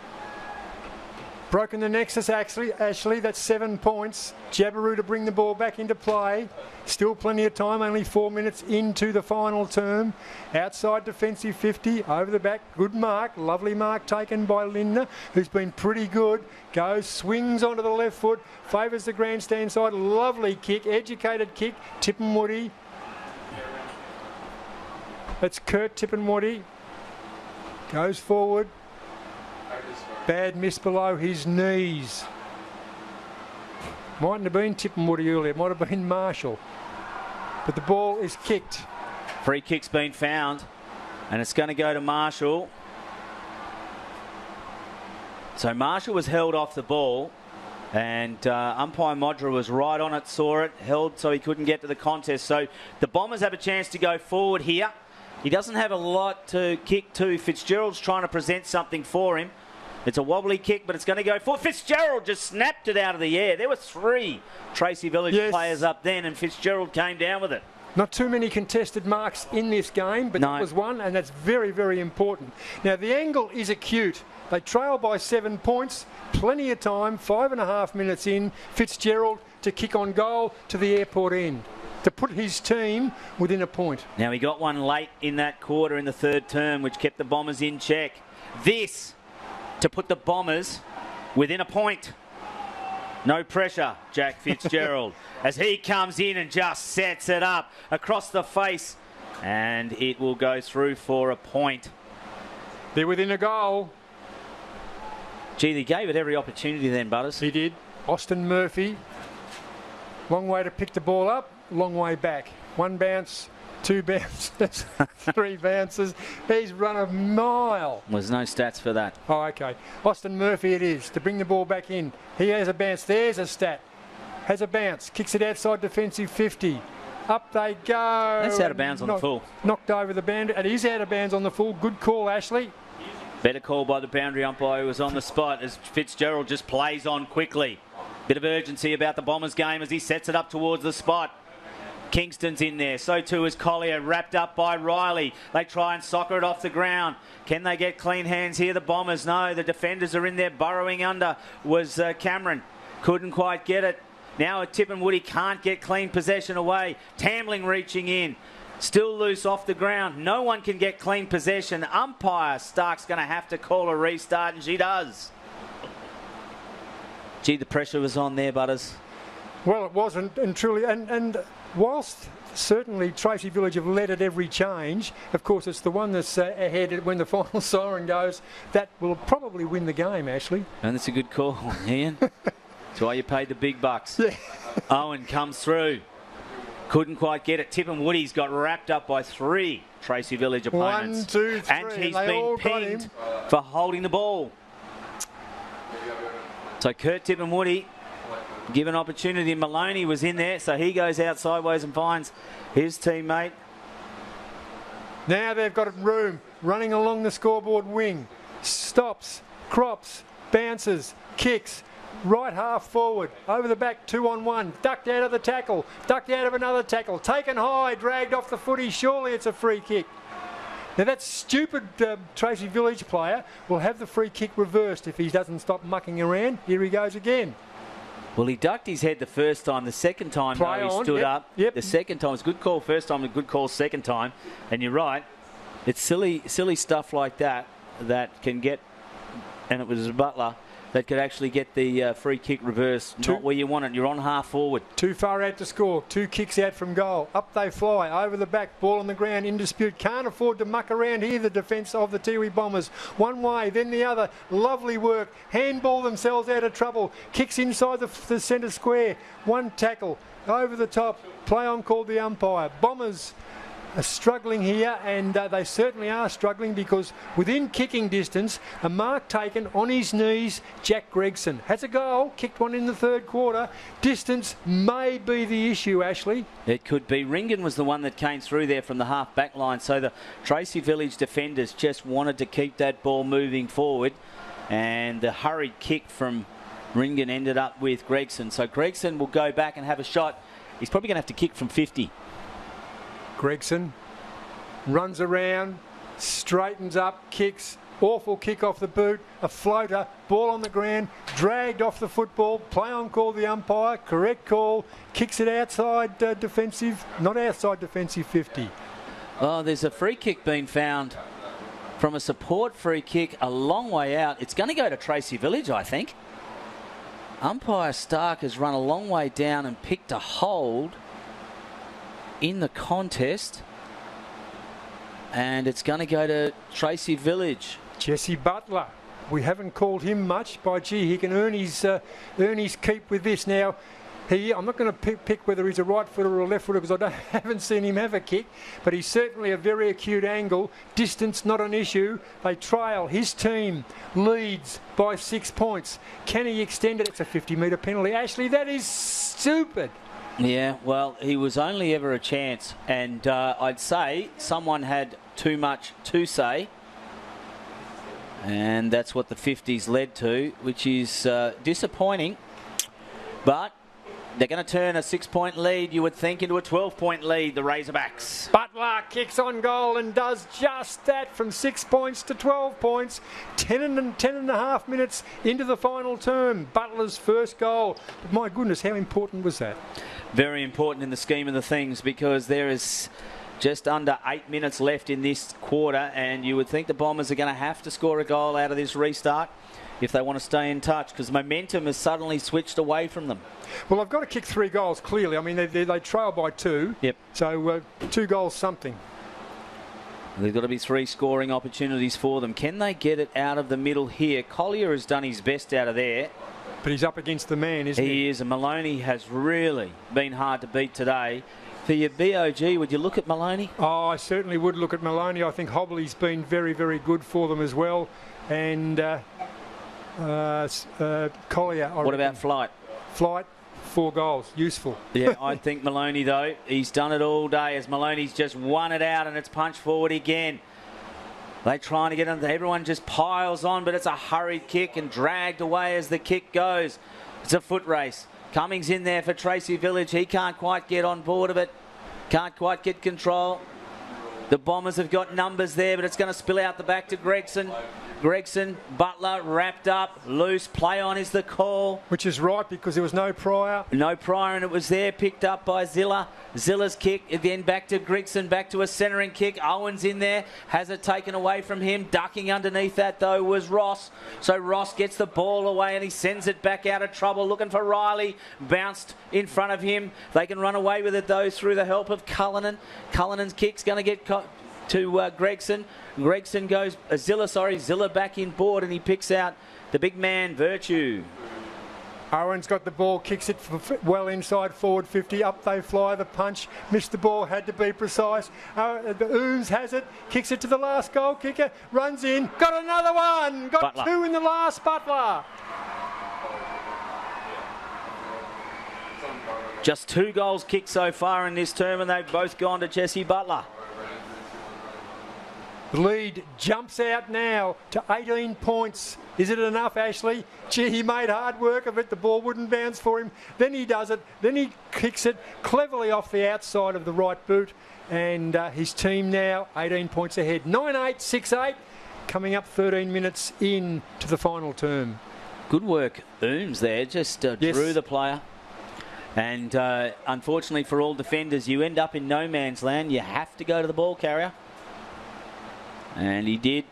Broken the nexus, actually. Ashley, that's 7 points. Jabiru to bring the ball back into play. Still plenty of time, only 4 minutes into the final term. Outside defensive 50, over the back, good mark. Lovely mark taken by Lindner, who's been pretty good. Goes, swings onto the left foot, favours the grandstand side. Lovely kick, educated kick. Tippenwoody. That's Kurt Tippenwoody. Goes forward. Bad miss below his knees. Mightn't have been Tippenwoody earlier. It might have been Marshall. But the ball is kicked. Free kick's been found, and it's going to go to Marshall. So Marshall was held off the ball, and umpire Modra was right on it, saw it, held so he couldn't get to the contest. So the Bombers have a chance to go forward here. He doesn't have a lot to kick to. Fitzgerald's trying to present something for him. It's a wobbly kick, but it's going to go for Fitzgerald. Just snapped it out of the air. There were 3 Tracy Village players up then, and Fitzgerald came down with it. Not too many contested marks in this game, but that was one, and that's very, very important. Now, the angle is acute. They trail by 7 points. Plenty of time, 5.5 minutes in. Fitzgerald to kick on goal to the airport end, to put his team within a point. Now, he got one late in that quarter in the third term, which kept the Bombers in check. This to put the Bombers within a point. No pressure, Jack Fitzgerald, as he comes in and just sets it up across the face, and it will go through for a point. They're within a goal. Gee, they gave it every opportunity then, Butters. He did. Austin Murphy. Long way to pick the ball up, long way back. 1 bounce, 2 bounces, 3 bounces. He's run a mile. There's no stats for that. Oh, okay. Austin Murphy it is to bring the ball back in. He has a bounce. There's a stat. Has a bounce. Kicks it outside defensive 50. Up they go. That's out of bounds on the full. Knocked over the boundary. It is out of bounds on the full. Good call, Ashley. Better call by the boundary umpire who was on the spot as Fitzgerald just plays on quickly. Bit of urgency about the Bombers game as he sets it up towards the spot. Kingston's in there. So too is Collier, wrapped up by Riley. They try and soccer it off the ground. Can they get clean hands here, the Bombers? No, the defenders are in there. Burrowing under was Cameron. Couldn't quite get it. Now Tippenwoody can't get clean possession away. Tambling reaching in. Still loose off the ground. No one can get clean possession. Umpire Stark's going to have to call a restart, and she does. Gee, the pressure was on there, Butters. Well, it wasn't, and truly, and whilst certainly Tracy Village have led at every change, of course it's the one that's ahead when the final siren goes, that will probably win the game, Ashley. And that's a good call, Ian. That's why you paid the big bucks. Yeah. Owen comes through. Couldn't quite get it. Tippenwoody's got wrapped up by 3 Tracy Village opponents. 1, 2, 3. And he's been pinged for holding the ball. So Kurt Tippenwoody given opportunity. Maloney was in there, so he goes out sideways and finds his teammate. Now they've got room. Running along the scoreboard wing. Stops, crops, bounces, kicks. Right half forward, over the back, 2-on-1, ducked out of the tackle, ducked out of another tackle, taken high, dragged off the footy, surely it's a free kick. Now that stupid Tracy Village player will have the free kick reversed if he doesn't stop mucking around. Here he goes again. Well, he ducked his head the first time. The second time, though, he stood up. Yep. The second time was a good call first time, a good call second time. And you're right. It's silly stuff like that can get, and it was Butler, that could actually get the free kick reverse. Not where you want it. You're on half forward. Too far out to score. 2 kicks out from goal. Up they fly. Over the back. Ball on the ground. In dispute. Can't afford to muck around here, the defence of the Tiwi Bombers. One way, then the other. Lovely work. Handball themselves out of trouble. Kicks inside the centre square. 1 tackle. Over the top. Play on called the umpire. Bombers are struggling here, and they certainly are struggling, because within kicking distance, a mark taken on his knees. Jack Gregson has a goal, kicked one in the third quarter. Distance may be the issue, Ashley. It could be. Ringen was the one that came through there from the half back line, so the Tracy Village defenders just wanted to keep that ball moving forward, and the hurried kick from Ringen ended up with Gregson. So Gregson will go back and have a shot. He's probably going to have to kick from 50. Gregson runs around, straightens up, kicks. Awful kick off the boot, a floater, ball on the ground, dragged off the football. Play on call the umpire, correct call. Kicks it outside defensive, not outside defensive 50. Oh, there's a free kick being found from a support free kick a long way out. It's going to go to Tracy Village, I think. Umpire Stark has run a long way down and picked a hold in the contest, and it's going to go to Tracy Village. Jesse Butler, we haven't called him much. By gee, he can earn his keep with this. Now, I'm not going to pick whether he's a right footer or a left footer, because I haven't seen him have a kick, but he's certainly a very acute angle. Distance not an issue. They trail. His team leads by 6 points. Can he extend it? It's a 50-metre penalty. Ashley, that is stupid. Yeah, well, he was only ever a chance, and I'd say someone had too much to say, and that's what the 50s led to, which is disappointing. But they're going to turn a 6-point lead, you would think, into a 12-point lead, the Razorbacks. Butler kicks on goal and does just that, from 6 points to 12 points. 10 and a half minutes into the final term. Butler's first goal. But my goodness, how important was that? Very important in the scheme of the things, because there is just under 8 minutes left in this quarter, and you would think the Bombers are going to have to score a goal out of this restart if they want to stay in touch, because momentum has suddenly switched away from them. Well, I've got to kick 3 goals, clearly. I mean, they trail by 2. Yep. So 2 goals something. There's got to be 3 scoring opportunities for them. Can they get it out of the middle here? Collier has done his best out of there. But he's up against the man, isn't he? He is, and Maloney has really been hard to beat today. For your BOG, would you look at Maloney? Oh, I certainly would look at Maloney. I think Hobley's been very, very good for them as well. And Collier. What about Flight? Flight, 4 goals. Useful. Yeah, I think Maloney, though, he's done it all day, as Maloney's just won it out, and it's punched forward again. They're trying to get under. Everyone just piles on, but it's a hurried kick and dragged away as the kick goes. It's a foot race. Cummings in there for Tracy Village. He can't quite get on board of it. Can't quite get control. The Bombers have got numbers there, but it's going to spill out the back to Gregson. Gregson, Butler, wrapped up, loose, play on is the call. Which is right, because there was no prior. No prior, and it was there, picked up by Zilla. Zilla's kick, then back to Gregson, back to a centering kick. Owen's in there, has it taken away from him. Ducking underneath that, though, was Ross. So Ross gets the ball away, and he sends it back out of trouble, looking for Riley. Bounced in front of him. They can run away with it, though, through the help of Cullinan. Cullinan's kick's going to get to Gregson. Gregson goes, Zilla back in board, and he picks out the big man, Virtue. Owen's got the ball, kicks it well inside forward 50. Up they fly, the punch. Missed the ball, had to be precise. The Ooms has it, kicks it to the last goal kicker. Runs in, got another one. Got Butler. 2 in the last, Butler. Just 2 goals kicked so far in this term, and they've both gone to Jesse Butler. The lead jumps out now to 18 points. Is it enough, Ashley? Gee, he made hard work of it. The ball wouldn't bounce for him. Then he does it. Then he kicks it cleverly off the outside of the right boot. And his team now 18 points ahead. 9-8, 6-8. Coming up 13 minutes in to the final term. Good work, Ooms there. Just drew the player. And unfortunately for all defenders, you end up in no man's land. You have to go to the ball carrier. And he did.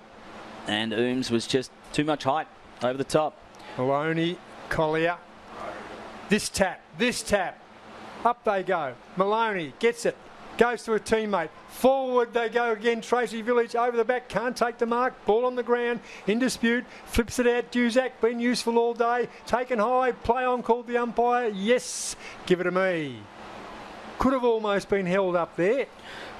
And Ooms was just too much height over the top. Maloney, Collier. This tap. Up they go. Maloney gets it. Goes to a teammate. Forward they go again. Tracy Village over the back. Can't take the mark. Ball on the ground. In dispute. Flips it out. Duzak been useful all day. Taken high. Play on called the umpire. Yes. Give it to me. Could have almost been held up there.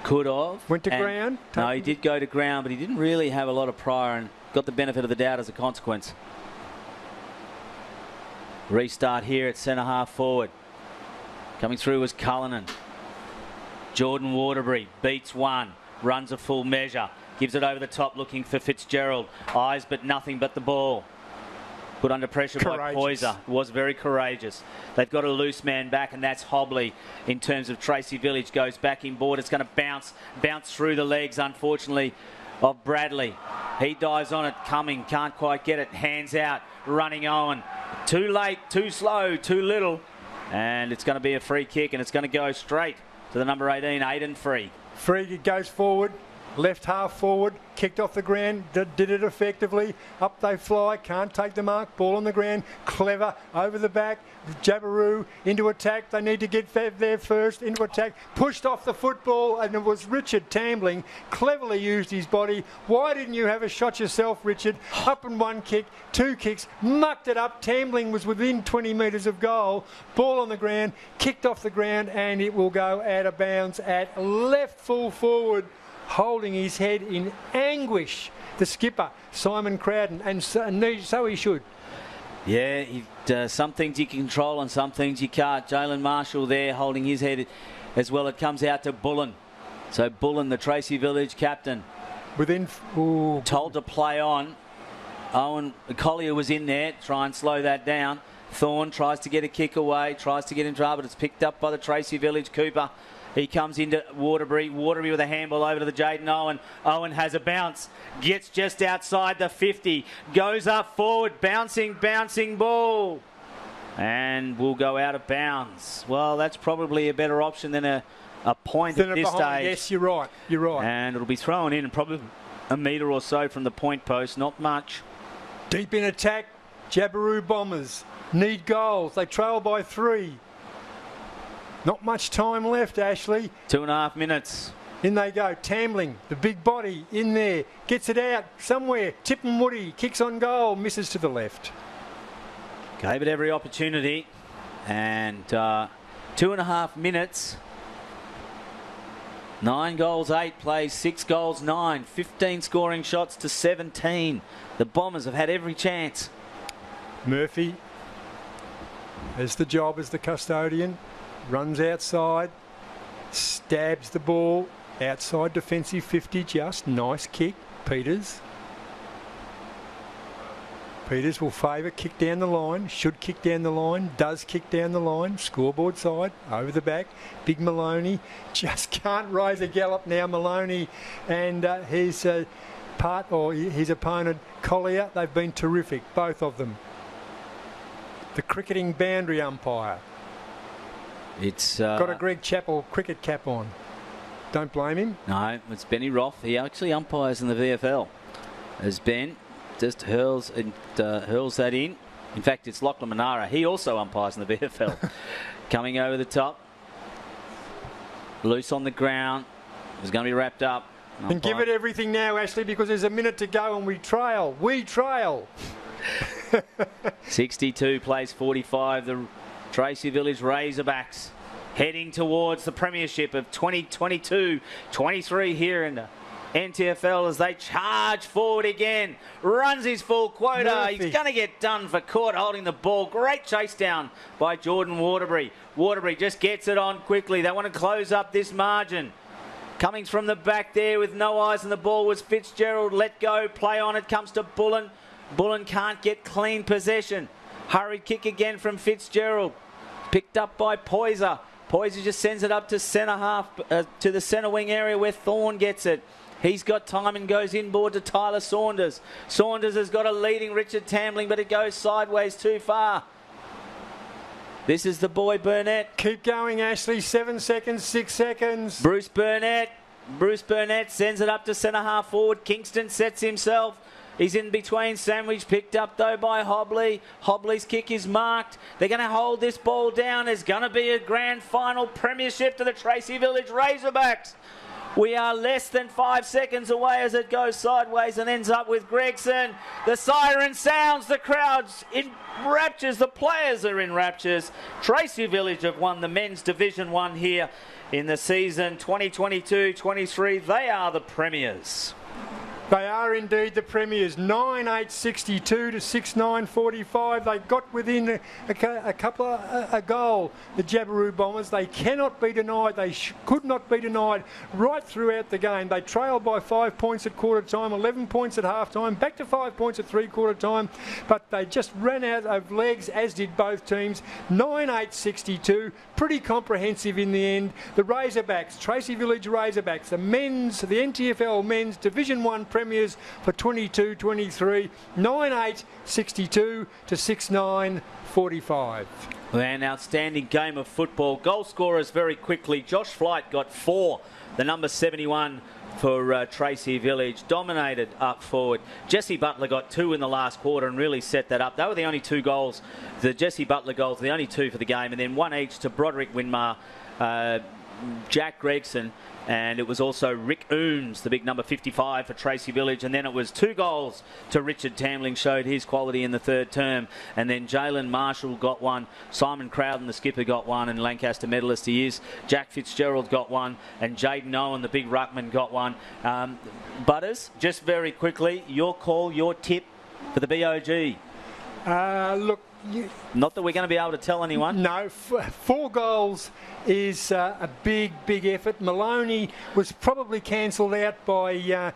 Could have. Went to ground. No, he did go to ground, but he didn't really have a lot of prior and got the benefit of the doubt as a consequence. Restart here at centre half forward. Coming through was Cullinan. Jordan Waterbury beats one, runs a full measure, gives it over the top looking for Fitzgerald. Eyes but nothing but the ball. Put under pressure by Poyser. Was very courageous. They've got a loose man back, and that's Hobley in terms of Tracy Village. Goes back inboard. It's going to bounce through the legs, unfortunately, of Bradley. He dives on it, coming, can't quite get it. Hands out, running Owen. Too late, too slow, too little. And it's going to be a free kick, and it's going to go straight to the number 18, Aiden Free. Free goes forward, left half forward, kicked off the ground, did it effectively. Up they fly, can't take the mark, ball on the ground, clever, over the back, Jabiru into attack. They need to get there first, into attack, pushed off the football, and it was Richard Tambling, cleverly used his body. Why didn't you have a shot yourself, Richard? Up and one kick, two kicks, mucked it up. Tambling was within 20 metres of goal, ball on the ground, kicked off the ground, and it will go out of bounds at left full forward, holding his head in anguish, the skipper, Simon Crowden, and so he should. Yeah, some things you can control and some things you can't. Jalen Marshall there holding his head as well. It comes out to Bullen. So Bullen, the Tracy Village captain, told to play on. Owen Collier was in there, try and slow that down. Thorne tries to get a kick away, tries to get in trouble, but it's picked up by the Tracy Village Cooper. He comes into Waterbury. Waterbury with a handball over to the Jaden Owen. Owen has a bounce. Gets just outside the 50. Goes up forward. Bouncing ball. And will go out of bounds. Well, that's probably a better option than a point at this stage. Yes, you're right. And it'll be thrown in probably a metre or so from the point post. Not much. Deep in attack. Jabiru Bombers need goals. They trail by 3. Not much time left, Ashley. 2.5 minutes. In they go. Tambling, the big body, in there. Gets it out somewhere. Tippin Woody, kicks on goal, misses to the left. Gave it every opportunity. And 2.5 minutes. 9 goals, 8 plays, 6 goals, 9. 15 scoring shots to 17. The Bombers have had every chance. Murphy has the job as the custodian. Runs outside, stabs the ball, outside defensive 50 just, nice kick, Peters. Peters will favour, kick down the line, should kick down the line, does kick down the line, scoreboard side, over the back, big Maloney, just can't raise a gallop now, Maloney and his opponent, Collier, they've been terrific, both of them. The cricketing boundary umpire. It's got a Greg Chappell cricket cap on. Don't blame him. No, it's Benny Roth. He actually umpires in the VFL. As Ben just hurls that in. In fact, it's Lachlan Manara. He also umpires in the VFL. Coming over the top. Loose on the ground. It's going to be wrapped up. And give it everything now, Ashley, because there's a minute to go and we trail. 62 plays 45. The Tracy Village Razorbacks heading towards the premiership of 2022-23 here in the NTFL as they charge forward again. Runs his full quota. Murphy. He's going to get done for caught holding the ball. Great chase down by Jordan Waterbury. Waterbury just gets it on quickly. They want to close up this margin. Coming from the back there with no eyes on the ball was Fitzgerald. Let go. Play on. It comes to Bullen. Bullen can't get clean possession. Hurried kick again from Fitzgerald. Picked up by Poyser. Poyser just sends it up to centre half, to the centre wing area where Thorne gets it. He's got time and goes inboard to Tyler Saunders. Saunders has got a leading Richard Tambling, but it goes sideways too far. This is the boy Burnett. Keep going, Ashley. 7 seconds, 6 seconds. Bruce Burnett sends it up to centre half forward. Kingston sets himself. He's in between. Sandwich picked up though by Hobley. Hobley's kick is marked. They're going to hold this ball down. There's going to be a grand final premiership to the Tracy Village Razorbacks. We are less than 5 seconds away as it goes sideways and ends up with Gregson. The siren sounds. The crowd's in raptures. The players are in raptures. Tracy Village have won the men's Division 1 here in the season 2022-23. They are the premiers. They are indeed the premiers. 9-8-62 to 6-9-45. They got within a goal. The Jabiru Bombers. They cannot be denied. They could not be denied right throughout the game. They trailed by 5 points at quarter time, 11 points at half time, back to 5 points at three-quarter time. But they just ran out of legs, as did both teams. 9-8-62. Pretty comprehensive in the end. The Razorbacks, Tracy Village Razorbacks, the NTFL men's Division 1 premiers for 22-23, 9-8-62 to 6-9-45. An outstanding game of football. Goal scorers very quickly. Josh Flight got 4. The number 71 for Tracy Village. Dominated up forward. Jesse Butler got 2 in the last quarter and really set that up. They were the only 2 goals. The Jesse Butler goals, the only 2 for the game. And then 1 each to Broderick Winmar, Jack Gregson, and it was also Rick Ooms, the big number 55 for Tracy Village. And then it was 2 goals to Richard Tambling, showed his quality in the third term. And then Jalen Marshall got 1, Simon Crowden, the skipper, got 1, and Lancaster medalist he is. Jack Fitzgerald got 1, and Jaden Owen, the big ruckman, got 1. Butters, just very quickly, your call, your tip for the BOG. Look, not that we're going to be able to tell anyone. No, 4 goals is a big effort. Maloney was probably cancelled out by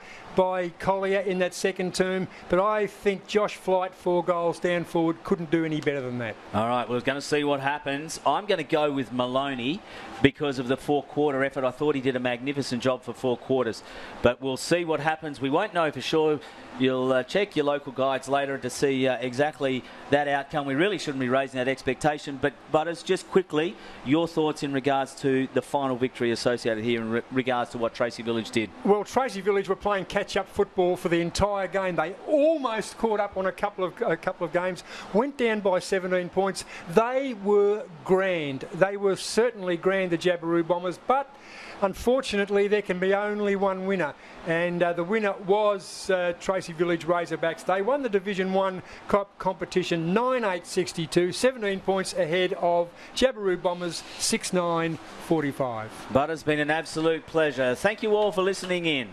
Collier in that second term, but I think Josh Flight, 4 goals down forward, couldn't do any better than that. All right, we're going to see what happens. I'm going to go with Maloney because of the 4-quarter effort. I thought he did a magnificent job for 4 quarters, but we'll see what happens. We won't know for sure. You'll check your local guides later to see exactly that outcome. We really shouldn't be raising that expectation, but Butters, just quickly, your thoughts in regards to the final victory associated here in regards to what Tracy Village did. Well, Tracy Village were playing catch-up football for the entire game. They almost caught up on a couple of games, went down by 17 points. They were grand. They were certainly grand, the Jabiru Bombers, but unfortunately there can be only one winner, and the winner was Tracy Village Razorbacks. They won the Division 1 competition 9-8-62, 17 points ahead of Jabiru Bombers 6-9-45. But it's been an absolute pleasure. Thank you all for listening in.